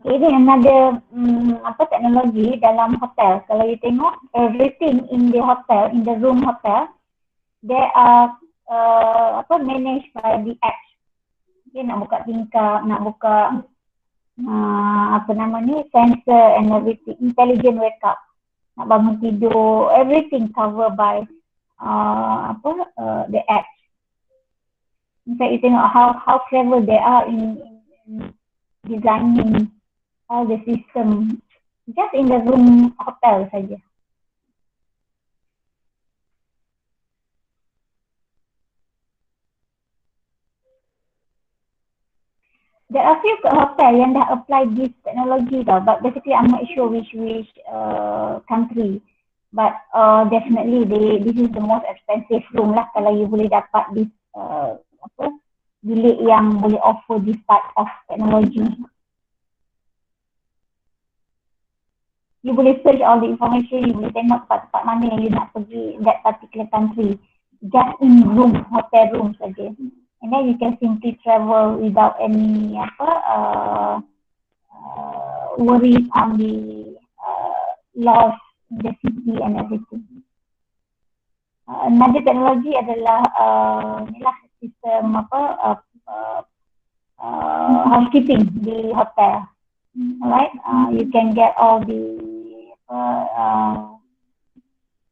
Ini another teknologi dalam hotel. Kalau you tengok everything in the hotel, in the room hotel, they are managed by the apps. Okay, nak buka tingkap, nak buka sensor and everything, intelligent wake up, nak bangun tidur, everything covered by the apps. In fact, you tengok how clever they are in designing all the system just in the room hotel saja. There are few hotel yang dah apply this technology tau, but basically I'm not sure which country. But definitely this is the most expensive room lah kalau you boleh dapat this bilik yang boleh offer this type of technology. You boleh search all the information, you boleh tengok tempat-tempat mana yang you nak pergi that particular country just in room, hotel room saja. And then you can simply travel without any worries on the loss in the city and everything. Another technology adalah sistem housekeeping di hotel. Alright, you can get all the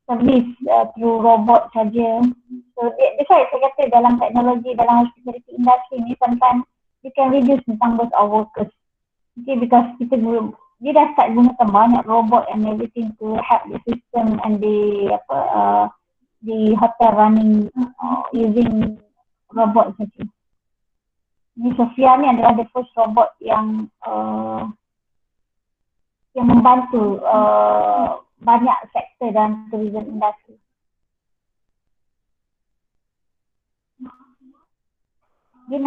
service through robot saja. So that's why saya kata dalam teknologi, dalam hospitality industry ni sometimes you can reduce the numbers of workers. Okay, because dia dah start gunakan banyak robot and everything to help the system and the hotel running using robot saja. Ni Sofia ni adalah the first robot yang membantu banyak sektor dalam tourism industry. Dia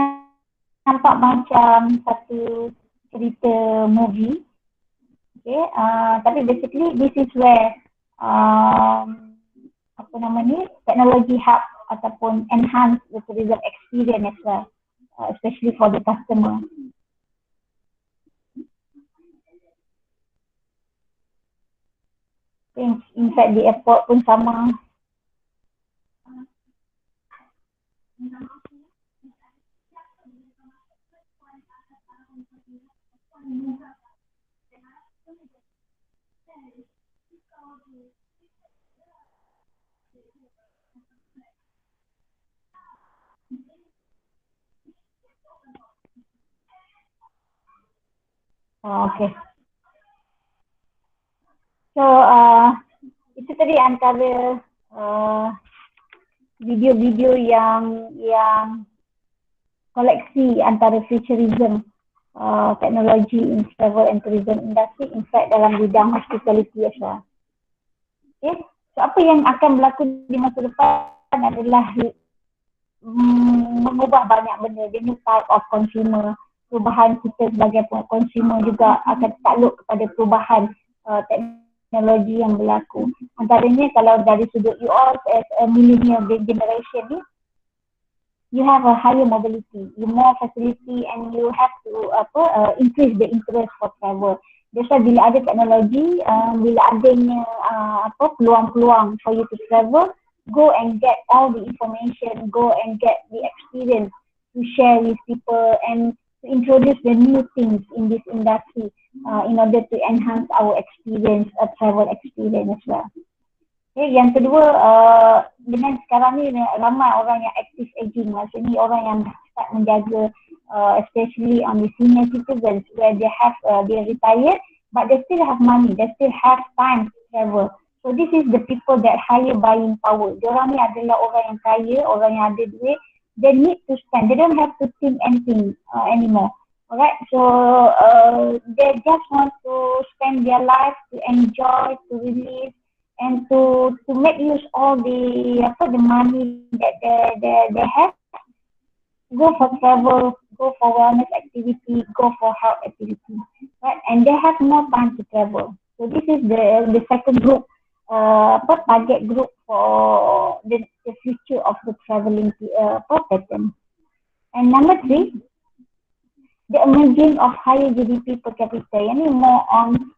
nampak macam satu cerita movie. Okay, tapi basically this is where technology help ataupun enhance the tourism experience as well, especially for the customer. In fact, di airport pun sama. Okay. So, itu tadi antara video-video yang koleksi antara futurism teknologi in travel and tourism industry, in fact dalam bidang hospitality as well. Okay. So, apa yang akan berlaku di masa depan adalah mengubah banyak benda. The new type of consumer, perubahan kita sebagai consumer juga akan takluk kepada perubahan teknologi yang berlaku. Antaranya kalau dari sudut you all as a millennial generation ni, you have a higher mobility, you more facility and you have to increase the interest for travel. That's why bila ada teknologi, bila adanya peluang-peluang for you to travel, go and get all the information, go and get the experience to share with people and to introduce the new things in this industry in order to enhance our experience, travel experience as well. Okay, yang kedua, dengan sekarang ni ramai orang yang active aging, maksudnya orang yang start menjaga especially on the senior citizens where they retired but they still have money, they still have time to travel. So this is the people that higher buying power. Diorang ni adalah orang yang kaya, orang yang ada duit. They need to spend. They don't have to think anything anymore. Alright, so they just want to spend their life to enjoy, to release, and to make use all the money that they have. Go for travel, go for wellness activity, go for health activity, right? And they have more time to travel. So this is the second group, target group for the future of the traveling pattern. And number 3, the emerging of higher GDP per capita. Yani more on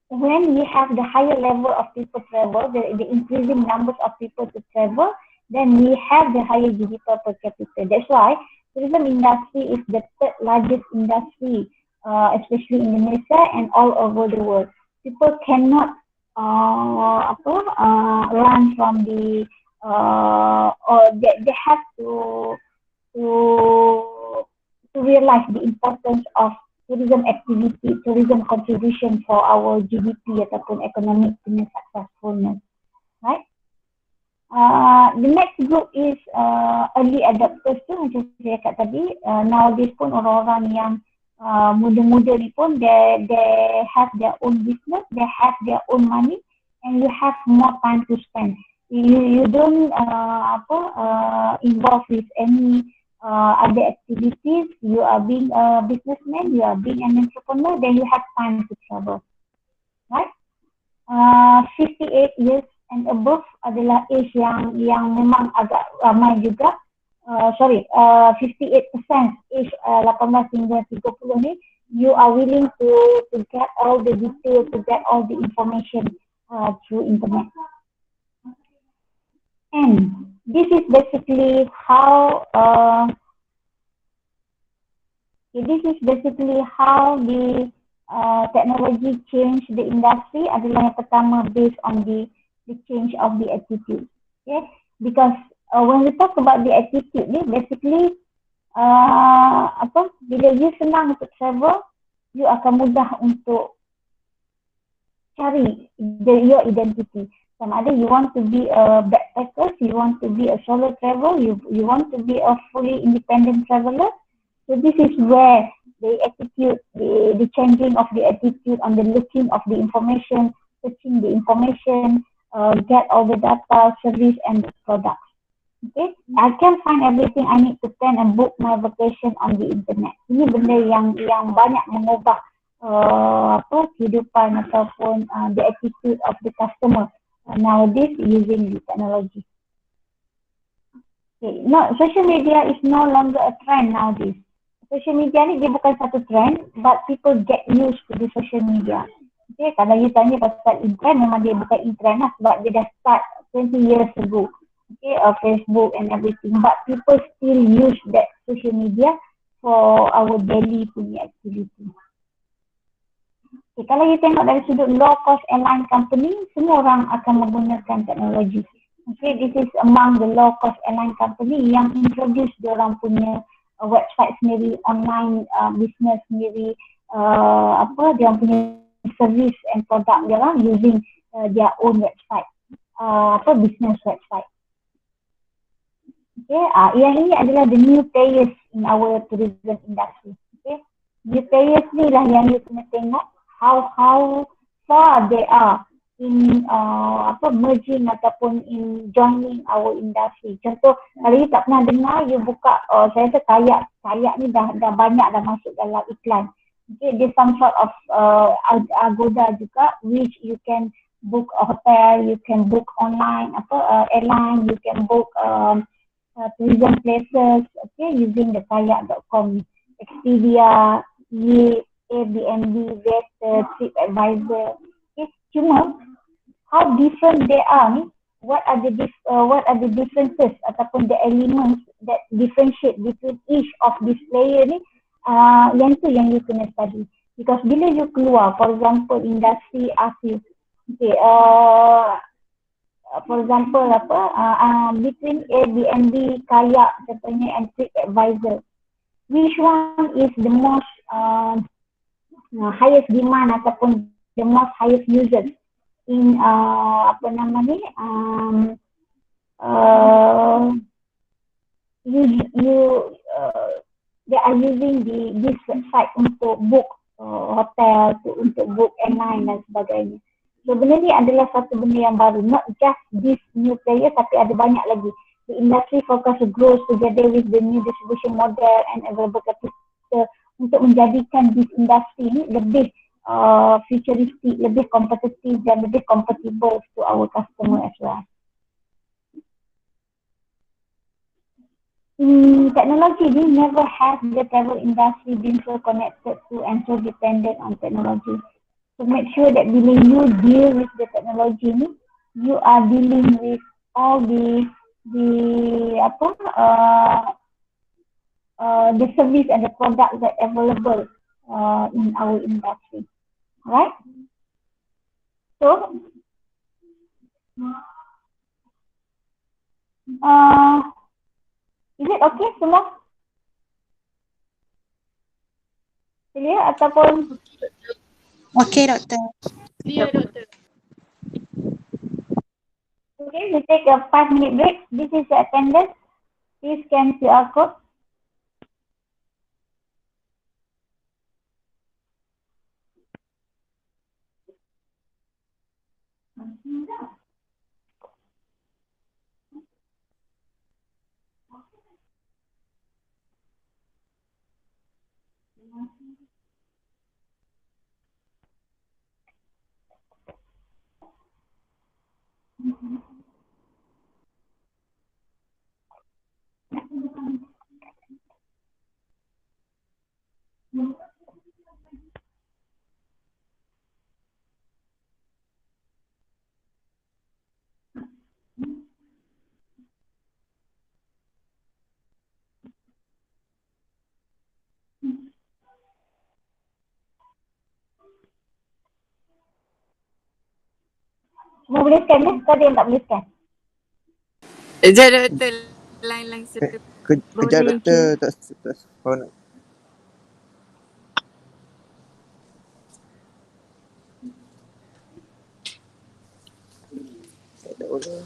when we have the higher level of people travel, the increasing numbers of people to travel, then we have the higher GDP per capita. That's why tourism industry is the third largest industry, especially in Indonesia and all over the world. People cannot run from the or they have to realize the importance of tourism activity, tourism contribution for our GDP ataupun economic successfulness, right? The next group is early adopters tu, macam saya cakap tadi. Nowadays pun orang-orang yang muda-muda ni pun they have their own business, they have their own money, and you have more time to spend. You don't involved with any other activities. You are being a businessman, you are being an entrepreneur, then you have time to travel, right? 58 years and above adalah age yang memang agak ramai juga. 58% age 18 hingga 30 ni, you are willing to get all the details, to get all the information through internet. And this is basically how the technology change the industry adalah yang pertama based on the change of the attitude. Okay, because when we talk about the attitude ni, basically bila you senang untuk travel, you akan mudah untuk cari your identity. Sama ada you want to be a backpacker, you want to be a solo traveler, you want to be a fully independent traveler. So this is where the attitude, the changing of the attitude on the looking of the information, searching the information, get all the data, service and the products. Okay, I can find everything I need to plan and book my vacation on the internet. Ini benda yang banyak mengubah kehidupan ataupun the attitude of the customer nowadays using the technology. Okay, no, social media is no longer a trend nowadays. Social media ni dia bukan satu trend, but people get used to the social media. Okay, kalau you tanya pasal in-trend, memang dia bukan in-trend lah sebab dia dah start 20 years ago. Okay, Facebook and everything, but people still use that social media for our daily punya activity. Okay, kalau you tengok dari sudut low cost airline company, semua orang akan menggunakan teknologi. Okay, this is among the low cost airline company yang introduce diorang punya website sendiri, online business sendiri, diorang punya service and product diorang using their own website, business website. Okay, yang ini adalah the new players in our tourism industry. Okay, new players ni lah yang you kena tengok how far they are in merging ataupun in joining our industry. Contoh, kalau you tak pernah dengar, you buka, saya rasa kayak ni dah banyak dah masuk dalam iklan. Okay, there's some sort of Agoda juga, which you can book a hotel, you can book online, airline, you can book tourism places, okay, using the kayak.com, Expedia, Airbnb, Vesta, TripAdvisor. Okay, cuma how different they are ni, what are the differences ataupun the elements that differentiate between each of these player ni, yang tu yang you kena study. Because bila you keluar, for example, industry ask you, okay, for example between Airbnb, kayak contohnya and TripAdvisor, which one is the most highest demand ataupun the most highest users in they are using this website untuk book hotel, untuk book airline dan sebagainya. So benda ni adalah satu benda yang baru, not just this new player tapi ada banyak lagi. The industry focus grows together with the new distribution model and available capital untuk menjadikan this industry ni lebih futuristic, lebih kompetitif dan lebih compatible to our customer as well. Technology ni never has the travel industry been so connected to and so dependent on technology. So make sure that bila you deal with the technology ni, you are dealing with all the service and the product that available in our industry. Right? So, is it okay semua? Clear ataupun? Okay, Doktor. Clear, Doktor. Okay, we take a 5-minute break. This is the attendance. Please scan QR code. Semua boleh scan kan? Kau ada yang tak boleh scan? Sekejap doktor. Line seperti Kejap Boleh doktor. Tak. Oh, nak. Tak boleh.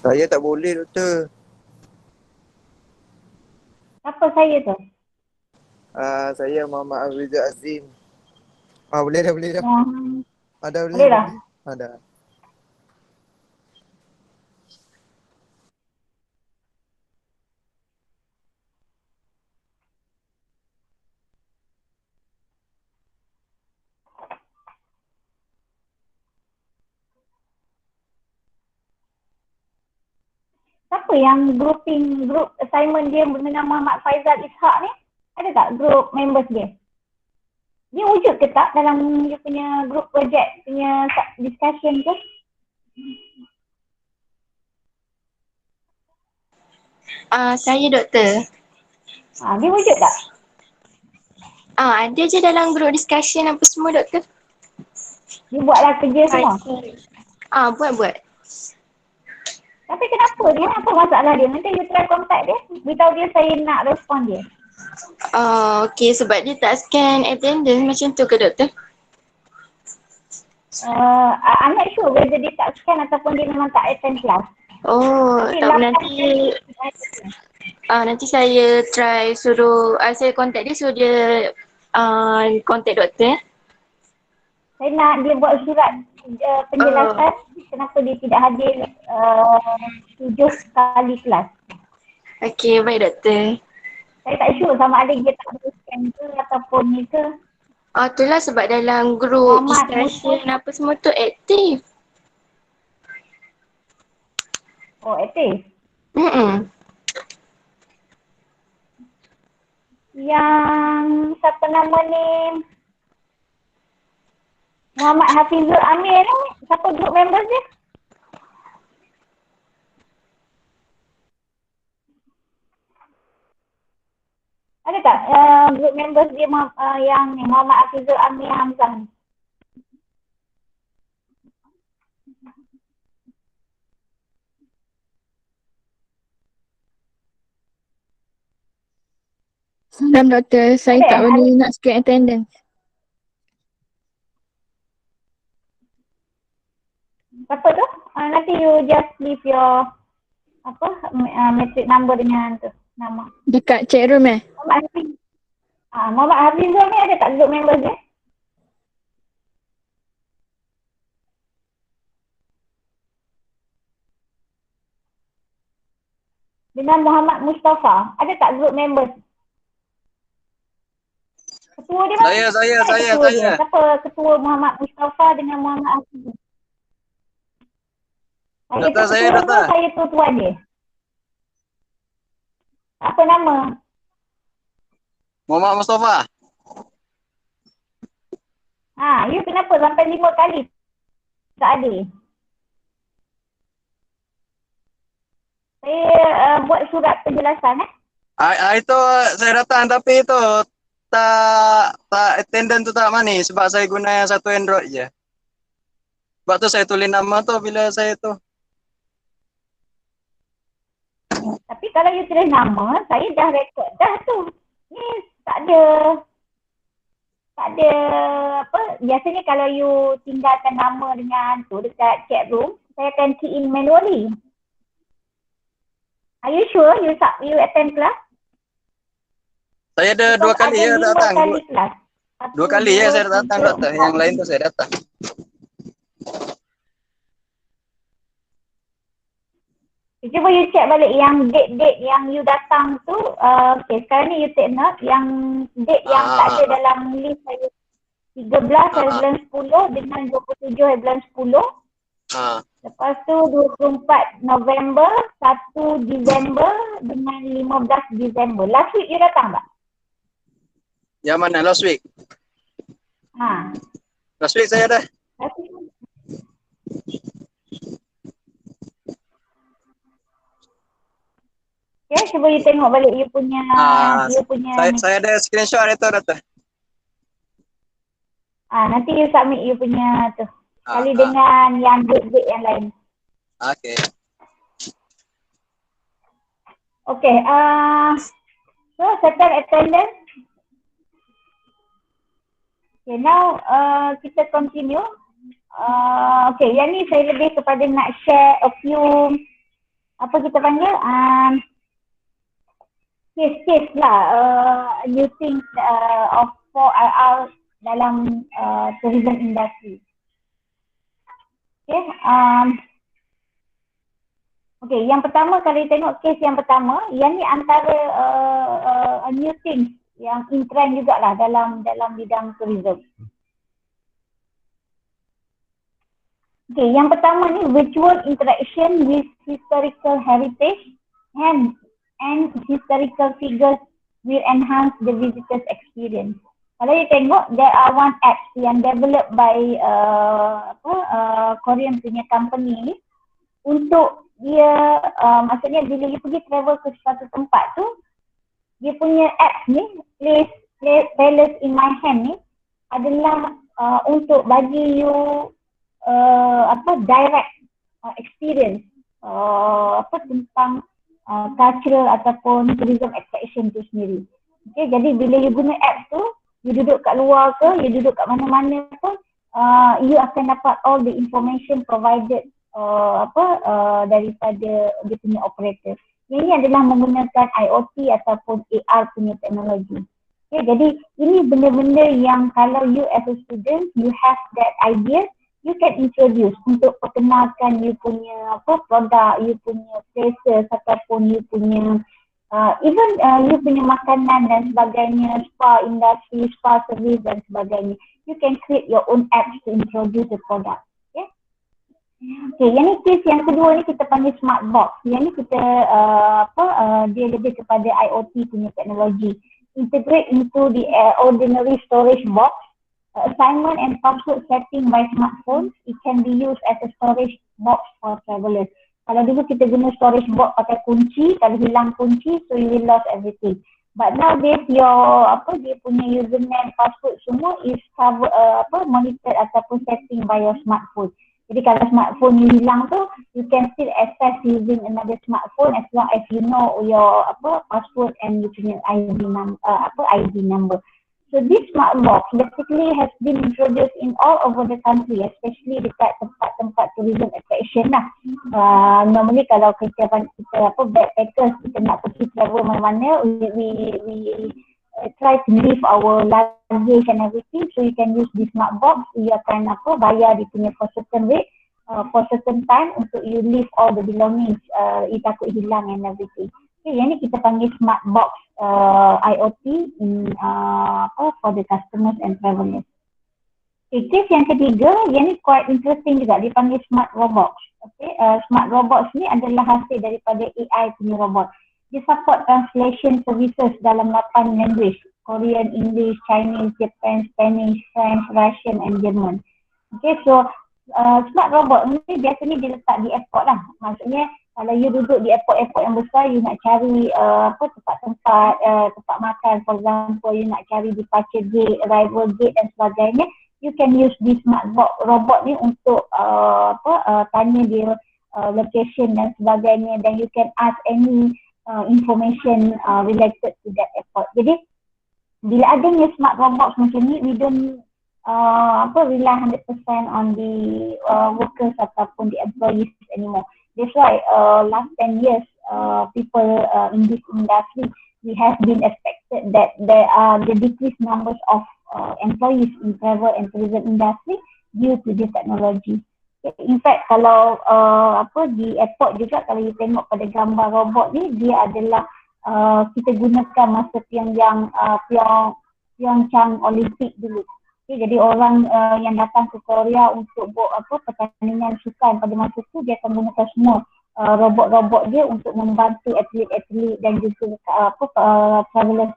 Saya tak boleh doktor. Apa saya tu? Saya Muhammad Afrizal Azim. Boleh dah. Yang Dah boleh. boleh dah? Dah. Siapa yang group assignment dia dengan Muhammad Faizal Ishak ni? Ada tak group members dia? Dia wujud ke tak dalam dia punya group project punya discussion tu? Saya doktor. Dia wujud tak? Ada je dalam group discussion apa semua doktor. Dia buatlah kerja semua? Buat. Tapi kenapa dia? Apa masalah dia? Nanti you try contact dia. Beritahu dia saya nak respon dia. Okay, sebab dia tak scan attendance macam tu ke doktor? I'm not sure whether dia tak scan ataupun dia memang tak attend class. Tapi Tak, last nanti saya try suruh, saya contact dia, suruh dia contact doktor. saya nak dia buat surat penjelasan kenapa dia tidak hadir 7 kali kelas. Okay, baik doktor. Saya tak sure sama ada dia tak boleh scan ke ataupun ni ke. Itulah sebab dalam group Muhammad discussion apa semua tu aktif. Aktif. Yang siapa nama ni? Muhammad Hafizul Amir ni, siapa group members dia? Ada tak group members dia yang ni, Muhammad Hafizul Amir Hamzah ni? Salam doktor, saya Ada, tak boleh nak scan attendance. Siapa tu? Nanti you just leave your matric number dengan tu nama. Dekat chat room Muhammad Hafiz. Muhammad Hafizul ni ada tak group members dia? Dengan Muhammad Mustafa, ada tak group members? Ketua dia mana? Saya. Siapa ketua Muhammad Mustafa dengan Muhammad Hafizul? Doktor, saya doktor. Saya tuan dia. Apa nama? Muhammad Mustafa. You kenapa sampai 5 kali tak ada? Saya buat surat penjelasan Itu saya datang tapi itu tak attendance tu tak mani sebab saya guna yang satu Android je. Sebab tu saya tulis nama tu bila saya tu. Tapi kalau you tulis nama, saya dah record dah tu. Ni tak ada apa. Biasanya kalau you tinggalkan nama dengan tu dekat chat room, saya akan key in manually. Are you sure you attend class? Saya ada Because 2 kali ya datang. 5 kali kelas. 2 kali ya saya datang doktor. Yang lain tu saya datang. Cuba you check balik yang date-date yang you datang tu. Okay, sekarang ni you take note yang date yang tak ada dalam list saya. 13 hari bulan 10 dengan 27 hari bulan 10. Lepas tu 24 November, 1 Disember dengan 15 Disember. Last week you datang tak? Yang mana last week? Last week saya ada. cuba you tengok balik you punya Saya ada screenshot itu Doktor. nanti you submit you punya tu. Kali Ah. dengan yang date yang lain. Okey. Okay, so settle attendance. Okay, now kita continue. Okay, yang ni saya lebih kepada nak share a few, apa kita panggil, case lah, new things of 4IR dalam tourism industry. Okay, okay, yang pertama kalau you tengok case yang pertama, yang ni antara a new things yang in trend jugalah dalam bidang tourism. Okay, yang pertama ni virtual interaction with historical heritage and historical figures will enhance the visitors experience. Kalau you tengok, there are one apps yang developed by Korean punya company ni untuk dia, maksudnya bila you pergi travel ke suatu tempat tu, dia punya apps ni, Palace in My Hand ni adalah untuk bagi you direct experience tentang cultural ataupun tourism attraction tu sendiri. Okay, jadi bila you guna apps tu, you duduk kat luar ke, you duduk kat mana-mana pun, you akan dapat all the information provided daripada dia punya operator. Ini adalah menggunakan IoT ataupun AR punya teknologi. Okay, jadi ini benda-benda yang kalau you as a student, you have that idea, you can introduce untuk perkenalkan you punya produk, you punya places ataupun you punya even you punya makanan dan sebagainya, spa industry, spa service dan sebagainya. You can create your own apps to introduce the product. Okay, okay, yang ni case yang kedua ni kita panggil smart box. Yang ni kita dia lebih kepada IoT punya teknologi. Integrate into the ordinary storage box. Assignment and password setting by smartphone, it can be used as a storage box for travelers. Kalau dulu kita guna storage box pakai kunci, kalau hilang kunci, so you will lose everything. But nowadays dia punya username, password semua is cover, monitored ataupun setting by your smartphone. Jadi kalau smartphone you hilang tu, you can still access using another smartphone as long as you know your password and you punya ID number. So this smart box basically has been introduced in all over the country, especially dekat tempat-tempat tourism attraction lah. Normally kalau kita backpackers, kita nak pergi travel mana-mana, we try to leave our luggage and everything, so you can use this smart box. You akan bayar dia punya for certain rate, for certain time untuk you leave all the belongings, you takut hilang and everything. Okay, yang ni kita panggil smart box IoT for the customers and travelers. Okay, case yang ketiga, yang ni quite interesting juga, dipanggil smart robots. Okay, smart robots ni adalah hasil daripada AI punya robot. Dia support translation services dalam 8 language, Korean, English, Chinese, Japan, Spanish, French, Russian and German. Okay, so smart robot ni biasanya dia letak di airport lah. Maksudnya kalau you duduk di airport yang besar, you nak cari tempat makan, for example, you nak cari departure gate, arrival gate dan sebagainya, you can use this smart robot ni untuk tanya dia location dan sebagainya, dan you can ask any information related to that airport. Jadi bila adanya smart robots macam ni, we don't rely 100% on the workers ataupun the employees anymore. That's why last 10 years people in this industry, we have been expected that there are the decreased numbers of employees in travel and tourism industry due to this technology. In fact, kalau di airport juga, kalau you tengok pada gambar robot ni, dia adalah kita gunakan masa Pyeongchang Olympic dulu. Okay, jadi orang yang datang ke Korea untuk buat pertandingan sukan pada masa tu, dia akan gunakan semua robot-robot dia untuk membantu atlet-atlet dan juga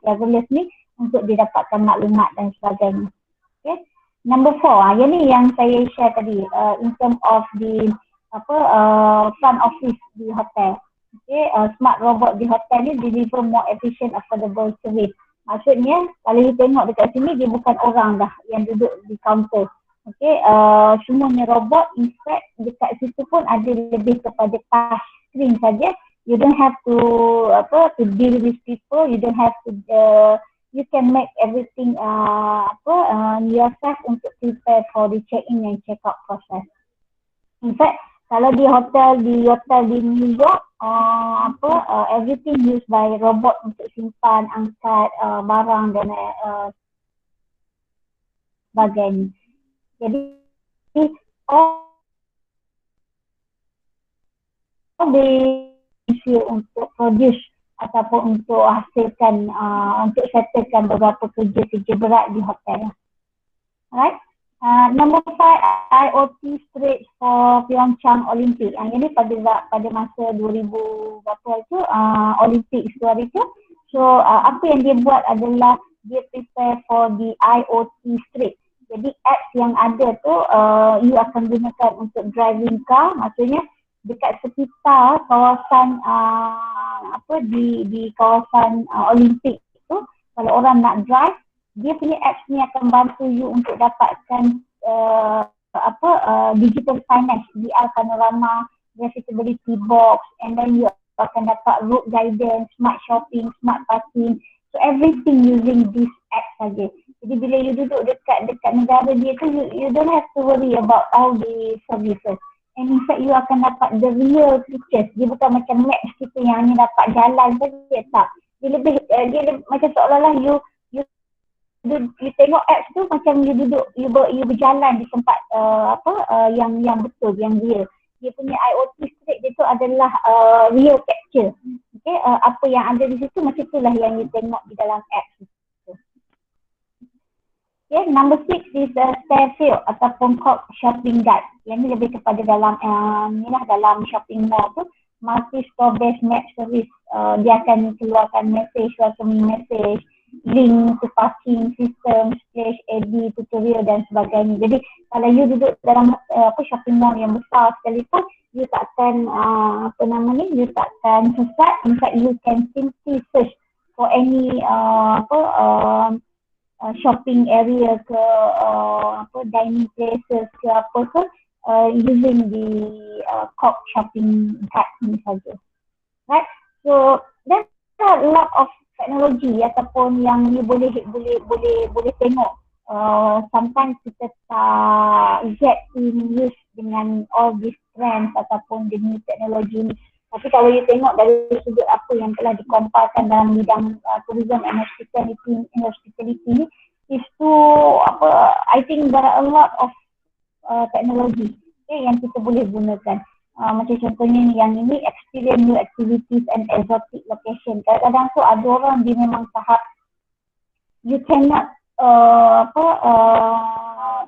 travelers ni untuk didapatkan maklumat dan sebagainya. Okay. Number 4, yang ni yang saya share tadi, in term of the front office di hotel. Okay, smart robot di hotel ni deliver more efficient, affordable service. Maksudnya kalau you tengok dekat sini dia bukan orang dah yang duduk di kaunter. Okay, semuanya robot. In fact dekat situ pun ada lebih kepada touch screen saja. You don't have to to deal with people. You don't have to you can make everything yourself untuk prepare for the check-in and check-out process. In fact, kalau di hotel di New York, everything used by robot untuk simpan, angkat barang dan sebagainya. Jadi dia untuk produce ataupun untuk hasilkan untuk settlekan beberapa kerja berat di hotel. Alright. Number 5, IoT Strait for Pyeongchang Olympic. Yang ini pada masa 2000 berapa itu Olympic itu hari itu. So apa yang dia buat adalah dia prepare for the IoT Strait. Jadi apps yang ada tu you akan gunakan untuk driving car. Maksudnya dekat sekitar kawasan di kawasan Olimpik tu, kalau orang nak drive, dia punya apps ni akan bantu you untuk dapatkan digital finance, VR panorama, profitability box, and then you akan dapat route guidance, smart shopping, smart parking. So everything using this app saja. Jadi bila you duduk dekat negara dia tu, you don't have to worry about all the services. And in fact you akan dapat the real features. Dia bukan macam maps kita yang hanya dapat jalan saja, tak. Dia lebih macam seolah-olah you tengok apps tu macam you duduk, you berjalan di tempat yang betul, yang real. Dia punya IoT Strait dia tu adalah real capture. Okay, apa yang ada di situ macam itulah yang you tengok di dalam apps tu. Okay, number 6 is Stairfield ataupun Court Shopping Guide. Yang ni lebih kepada dalam dalam shopping mall tu, multi store based map service. Dia akan keluarkan message, welcoming message, link to parking system, splash, AD, tutorial dan sebagainya. Jadi kalau you duduk dalam shopping mall yang besar sekali pun, you takkan you takkan sesat. In fact you can simply search for any shopping area ke dining places ke apa ke using the Court Shopping Guide ni saja. Right? So there's a lot of teknologi ataupun yang you boleh tengok. Sometimes kita tak get in use dengan all these trends ataupun the new teknologi ni. Tapi kalau you tengok dari sudut apa yang telah dikompilkan dalam bidang tourism and hospitality ni, is to I think there are a lot of teknologi yang kita boleh gunakan. Macam contohnya yang ini, experience new activities and exotic location. Kadang-kadang tu ada orang dia memang tahap you cannot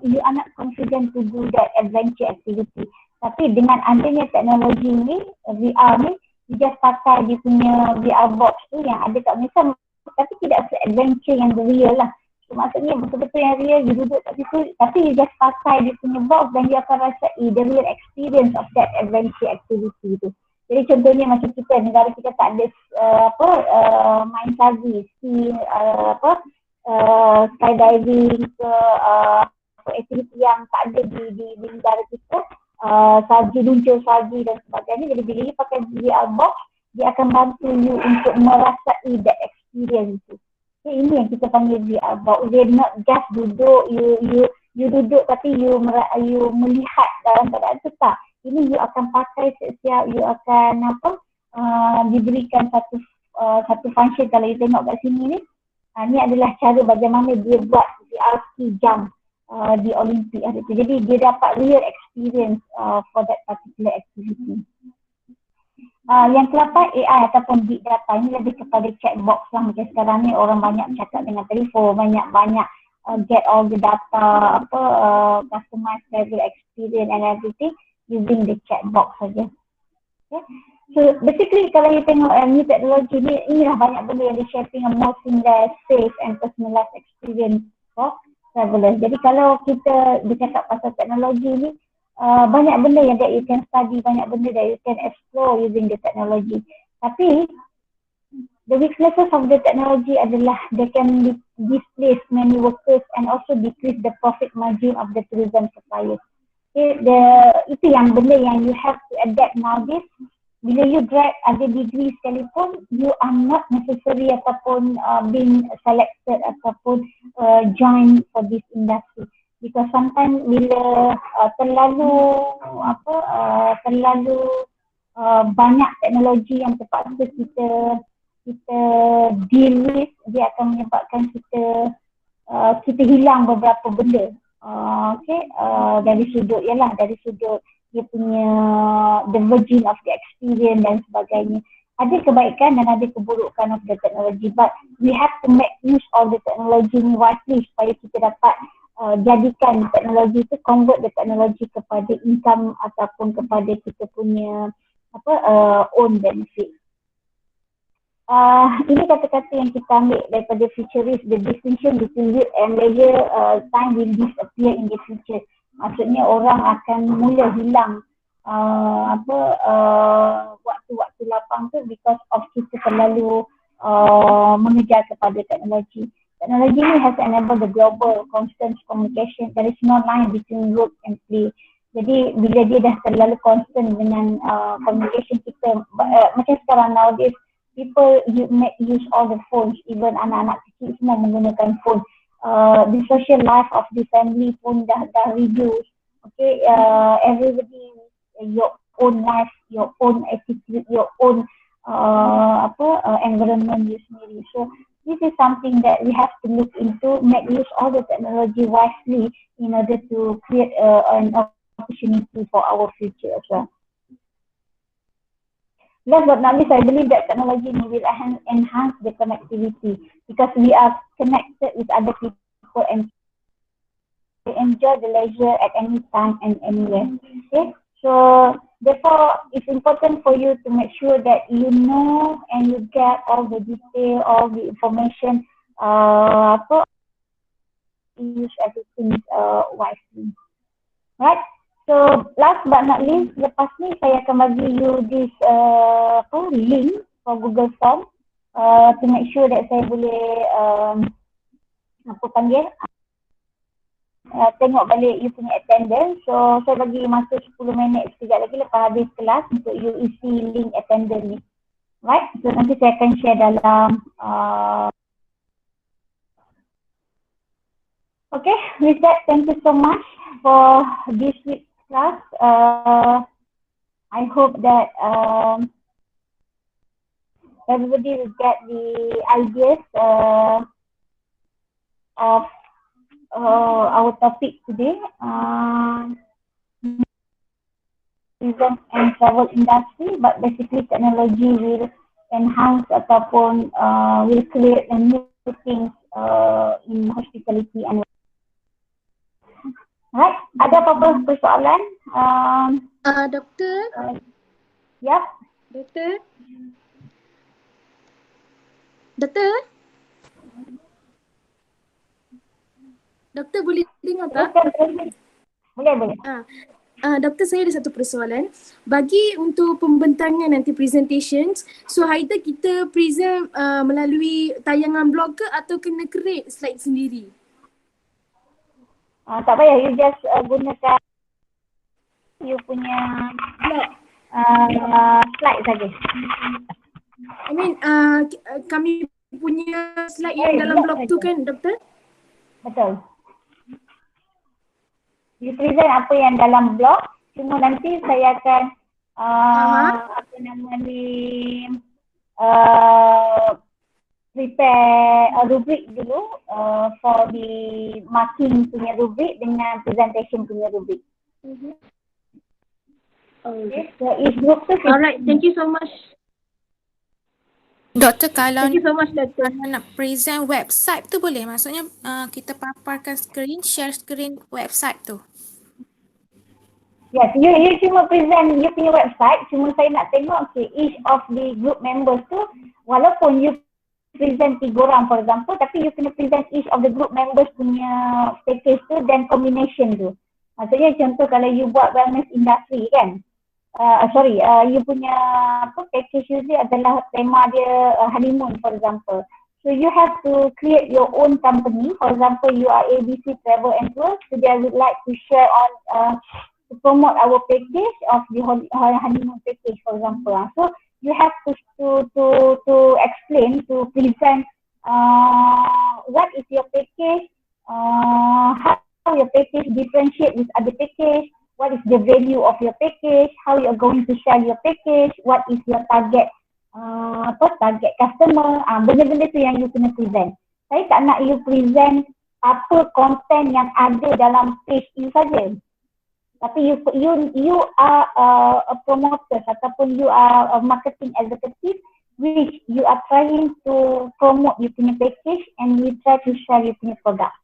you are not confident to do that adventure activity. Tapi dengan adanya teknologi ni, VR ni, you just pakai dia punya VR box tu yang ada kat Malaysia, tapi tidak se-adventure yang real lah. So, maksudnya betul-betul yang real, you duduk kat situ, tapi you just pakai dia punya box dan you akan rasai the real experience of that adventure activity tu. Jadi contohnya macam kita, negara kita tak ada main salji, skydiving ke aktiviti yang tak ada di negara kita. Salji, luncur salji dan sebagainya. Jadi bila you pakai VR box, dia akan bantu you untuk merasai that experience tu. Okay, ini yang kita panggil VR box. Dia not just duduk, you duduk tapi you melihat dalam keadaan tu, tak. Ini you akan pakai setiap, you akan diberikan satu function. Kalau you tengok kat sini ni, ni adalah cara bagaimana dia buat VR ski jump di Olimpik hari tu. Jadi dia dapat real experience for that particular activity. Yang ke-8, AI ataupun big data. Ini lebih kepada chatbox lah. Macam sekarang ni orang banyak cakap dengan telefon, banyak get all the data, customize travel experience and everything using the chatbox saja. Okay. So basically kalau you tengok new teknologi ni, inilah banyak benda yang di-shaping a more seamless, safe and personalized experience for travelers. Jadi kalau kita bercakap pasal teknologi ni, banyak benda yang that you can study, banyak benda that you can explore using the technology. Tapi the weaknesses of the technology adalah they can displace many workers and also decrease the profit margin of the tourism suppliers. Okay, itu yang benda yang you have to adapt nowadays. Bila you grad ada degree sekalipun, you are not necessary ataupun being selected ataupun join for this industry. Because sometimes bila terlalu banyak teknologi yang terpaksa kita deal with, dia akan menyebabkan kita hilang beberapa benda. Dari sudut dia punya the virgin of the experience dan sebagainya. Ada kebaikan dan ada keburukan of the technology, but we have to make use of the technology ni wisely supaya kita dapat jadikan teknologi itu, convert the teknologi kepada income ataupun kepada kita punya own benefit. Ini kata-kata yang kita ambil daripada futurist, the distinction between youth and leisure time will disappear in the future. Maksudnya orang akan mula hilang waktu-waktu lapang tu because of kita terlalu mengejar kepada teknologi. Teknologi ni has enabled the global constant communication. There is no line between work and play. Jadi bila dia dah terlalu constant dengan communication kita, macam sekarang nowadays, people make use all the phones, even anak-anak kecil semua menggunakan phone. The social life of the family pun dah reduce. Okay, everybody your own life, your own attitude, your own environment you sendiri. So this is something that we have to look into, make use all the technology wisely in order to create an opportunity for our future as well. Last but not least, I believe that technology will enhance the connectivity because we are connected with other people and enjoy the leisure at any time and anywhere. Okay, so therefore, it's important for you to make sure that you know and you get all the detail, all the information, use everything wisely. Right? So last but not least, lepas ni saya akan bagi you this link for Google Form to make sure that saya boleh tengok balik you punya attendance. So saya bagi masa 10 minit sekejap lagi lepas habis kelas untuk you isi link attendance ni. Right? So nanti saya akan share dalam okay, with that, thank you so much for this week's class. I hope that everybody will get the ideas of our topic today, tourism and travel industry, but basically technology will enhance ataupun will create a new things in hospitality and right. Ada apa-apa persoalan? Doktor? Yep. Doktor? Doktor? Doktor boleh dengar tak? Boleh. Doktor, saya ada satu persoalan. Bagi untuk pembentangan nanti presentations, so either kita present melalui tayangan blog ke atau kena create slide sendiri? Tak payah, you just gunakan you punya blog slide saja. I mean kami punya slide yang dalam blog tu kan, Doktor? Betul. You present apa yang dalam blog, cuma nanti saya akan prepare a rubric dulu for the marking punya rubric dengan presentation punya rubric. Okay, so each group tu. Alright, thank you so much. Doktor, kalau thank you so much, Doktor. Nak present website tu boleh? Maksudnya kita paparkan screen, share screen website tu. Yes, you cuma present you punya website, cuma saya nak tengok each of the group members tu, walaupun you present 3 orang for example, tapi you kena present each of the group members punya package tu dan combination tu. Maksudnya contoh kalau you buat wellness industry kan, you punya package usually adalah tema dia honeymoon for example. So you have to create your own company. For example, you are ABC Travel and Tours. So they would like to share on to promote our package of the honeymoon package, for example. So you have to explain, to present what is your package, how your package differentiate with other package, what is the value of your package, how you are going to share your package, what is your target target customer, benda-benda tu yang you kena present. Saya tak nak you present apa konten yang ada dalam page you saja. Tapi you are a promoter ataupun you are a marketing executive which you are trying to promote you punya package and you try to share you punya product.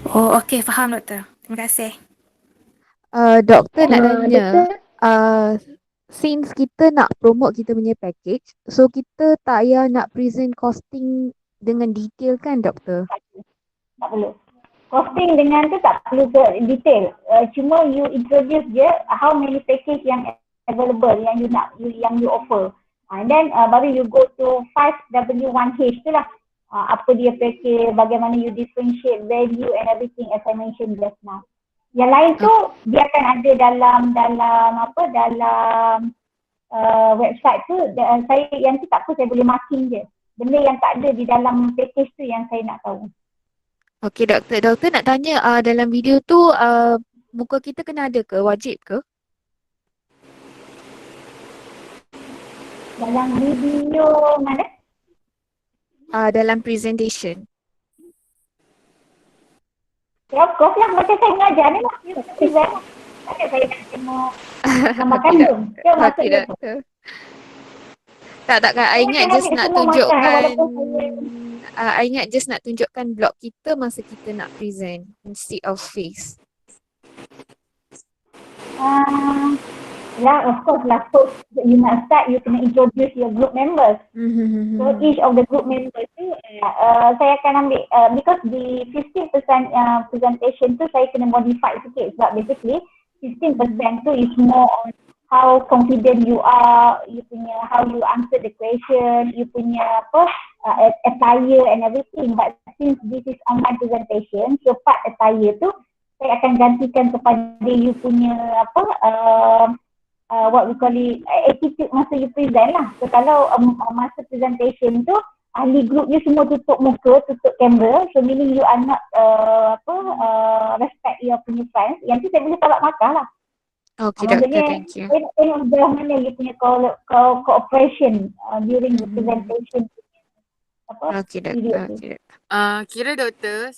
Oh, okey, faham doktor. Terima kasih. Doktor nak tanya, since kita nak promote kita punya package, so kita tak payah nak present costing dengan detail kan doktor? Tak perlu. Costing dengan tu tak perlu detail. Cuma you introduce je how many package yang available yang you offer. And then baru you go to 5W1H tu lah. Apa dia package, bagaimana you differentiate value and everything as I mentioned just now. Yang lain tu dia akan ada dalam website tu. Saya yang tu tak apa, saya boleh marking je. Benda yang tak ada di dalam package tu yang saya nak tahu. Okey doktor. Doktor nak tanya dalam video tu muka kita kena ada ke? Wajib ke? Dalam video mana? Dalam presentation. Ya, of course lah. Macam saya mengajar ni lah. You present lah. Takkan saya nak tengok nama kandung. Dia masuk je tu. Tak, I ingat just nak tunjukkan I ingat just nak tunjukkan blog kita masa kita nak present instead of face. Yeah, of course lah. So you nak start, you kena introduce your group members. So each of the group members tu, saya akan ambil because the 15% presentation tu saya kena modify sikit sebab basically 15% tu is more on how confident you are, you punya how you answer the question, you punya attire and everything. But since this is online presentation, so part attire tu saya akan gantikan kepada you punya what we call it, attitude masa you present lah. So kalau masa presentation tu ahli group you semua tutup muka, tutup kamera, so meaning you are not respect your punya friends, yang tu saya boleh tolak markah lah. Okay doktor, thank you. Tengok sejauh mana you punya cooperation during the presentation. Okay doktor. Kira doktor,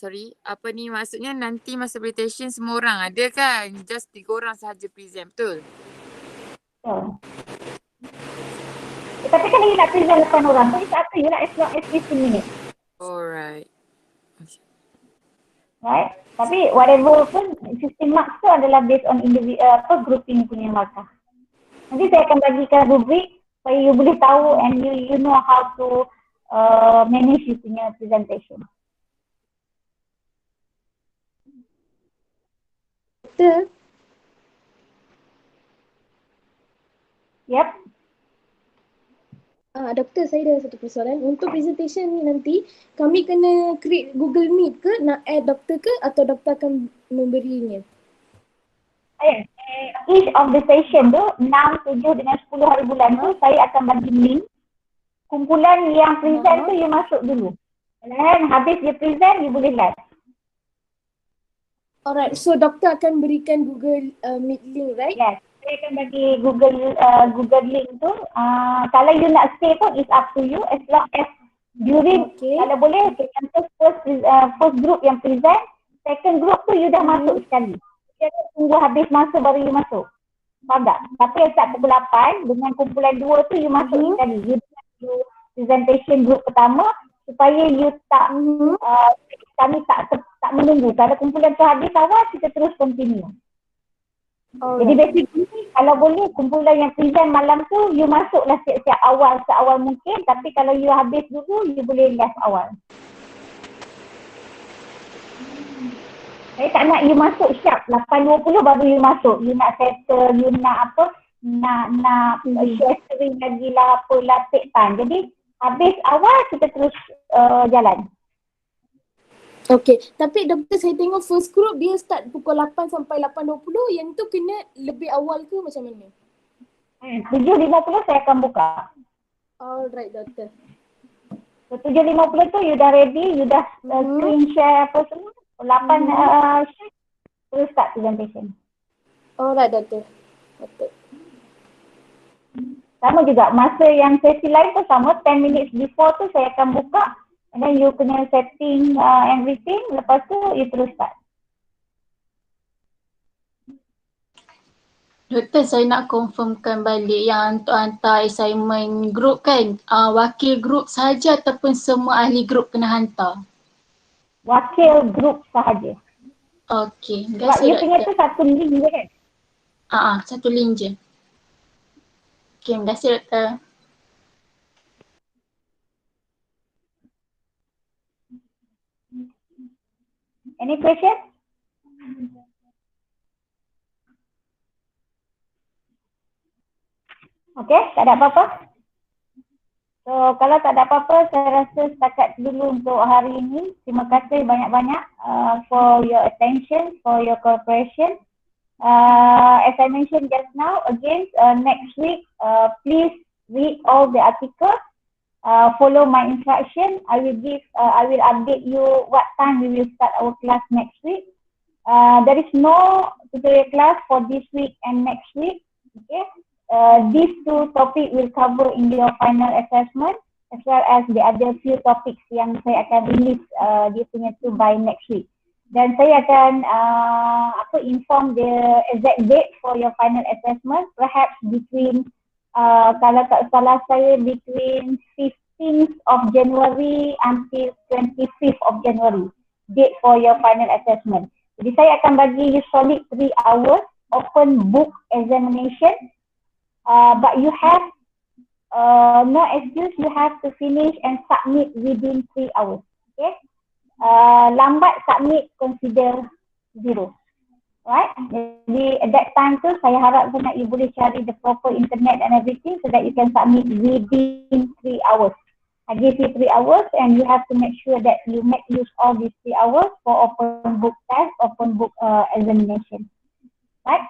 apa ni maksudnya nanti masa presentation semua orang ada kan? Just 3 orang sahaja present, betul? Tapi kan you nak present 8 orang, so it's up to you lah, as long as 15 minutes. Alright. Right? Tapi whatever pun, sistem marks tu adalah based on grouping punya markah. Nanti saya akan bagikan rubrik supaya you boleh tahu and you know how to manage you punya presentation. Betul. Yep. Doktor, saya ada satu persoalan. Untuk presentation ni nanti, kami kena create Google Meet ke? Nak add doktor ke? Atau doktor akan memberinya? Each of the session tu, 6, 7 dengan 10 hari bulan tu, saya akan bagi link. Kumpulan yang present tu, you masuk dulu. Dan habis you present, you boleh live. Alright, so doktor akan berikan Google Meet link, right? Yes. Saya akan bagi Google link tu. Kalau you nak stay pun it's up to you, as long as during kalau boleh first group yang present, second group tu you dah masuk sekali. Jangan tunggu habis masa baru you masuk. Faham tak? Tapi yang start pukul 8 dengan kumpulan 2 tu you masuk sekali. You presentation group pertama supaya you tak kami tak menunggu. Kalau kumpulan tu habis awal, kita terus continue. Jadi basically kalau boleh kumpulan yang present malam tu you masuklah siap-siap awal seawal mungkin, tapi kalau you habis dulu you boleh left awal. Saya tak nak you masuk sharp 8.20 baru you masuk. You nak settle, you nak apa? Nak share screen lagi lah apalah, take time. Jadi habis awal kita terus jalan. Okay, tapi doktor saya tengok first group dia start pukul 8 sampai 8.20. Yang tu kena lebih awal ke macam mana? 7.50 saya akan buka. Alright doktor. So 7.50 tu you dah ready, you dah screen share apa semua. 8 share, terus start presentation. Alright doktor. Betul. Sama juga, masa yang sesi lain tu sama, 10 minutes before tu saya akan buka. And then you kena setting everything, lepas tu you terus start. Doktor, saya nak confirmkan balik yang untuk hantar assignment group kan, wakil group sahaja ataupun semua ahli group kena hantar? Wakil group sahaja. Okey, terima Sebab kasih you punya doktor. tu satu link je kan? Satu link je. Okey, terima kasih doktor. Any question? Okay, tak ada apa-apa? So kalau tak ada apa-apa, saya rasa setakat dulu untuk hari ini. Terima kasih banyak-banyak for your attention, for your cooperation. As I mentioned just now, again next week, please read all the articles. Follow my instruction. I will update you what time we will start our class next week. There is no tutorial class for this week and next week. Okay. These two topics will cover in your final assessment, as well as the other few topics yang saya akan release dia punya tu by next week. Dan saya akan inform the exact date for your final assessment, perhaps between kalau tak salah saya between 15th of January until 25th of January, date for your final assessment. Jadi saya akan bagi you solid 3 hours open book examination. But you have no excuse, you have to finish and submit within 3 hours. Okay? Lambat submit, consider 0. Right? Jadi at that time tu saya harap sangat you boleh cari the proper internet and everything so that you can submit within 3 hours. I give you 3 hours and you have to make sure that you make use of these 3 hours for open book test, open book examination. Right?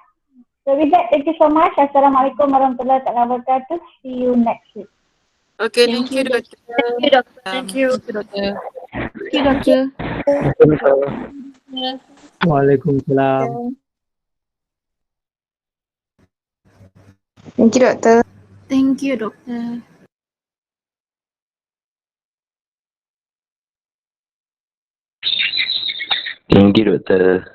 So with that, thank you so much. Assalamualaikum warahmatullahi wabarakatuh. See you next week. Okay, thank you doktor. Thank you doktor. Thank you. Thank you doktor. Waalaikumsalam. Thank you doktor. Thank you doktor. Thank you doktor.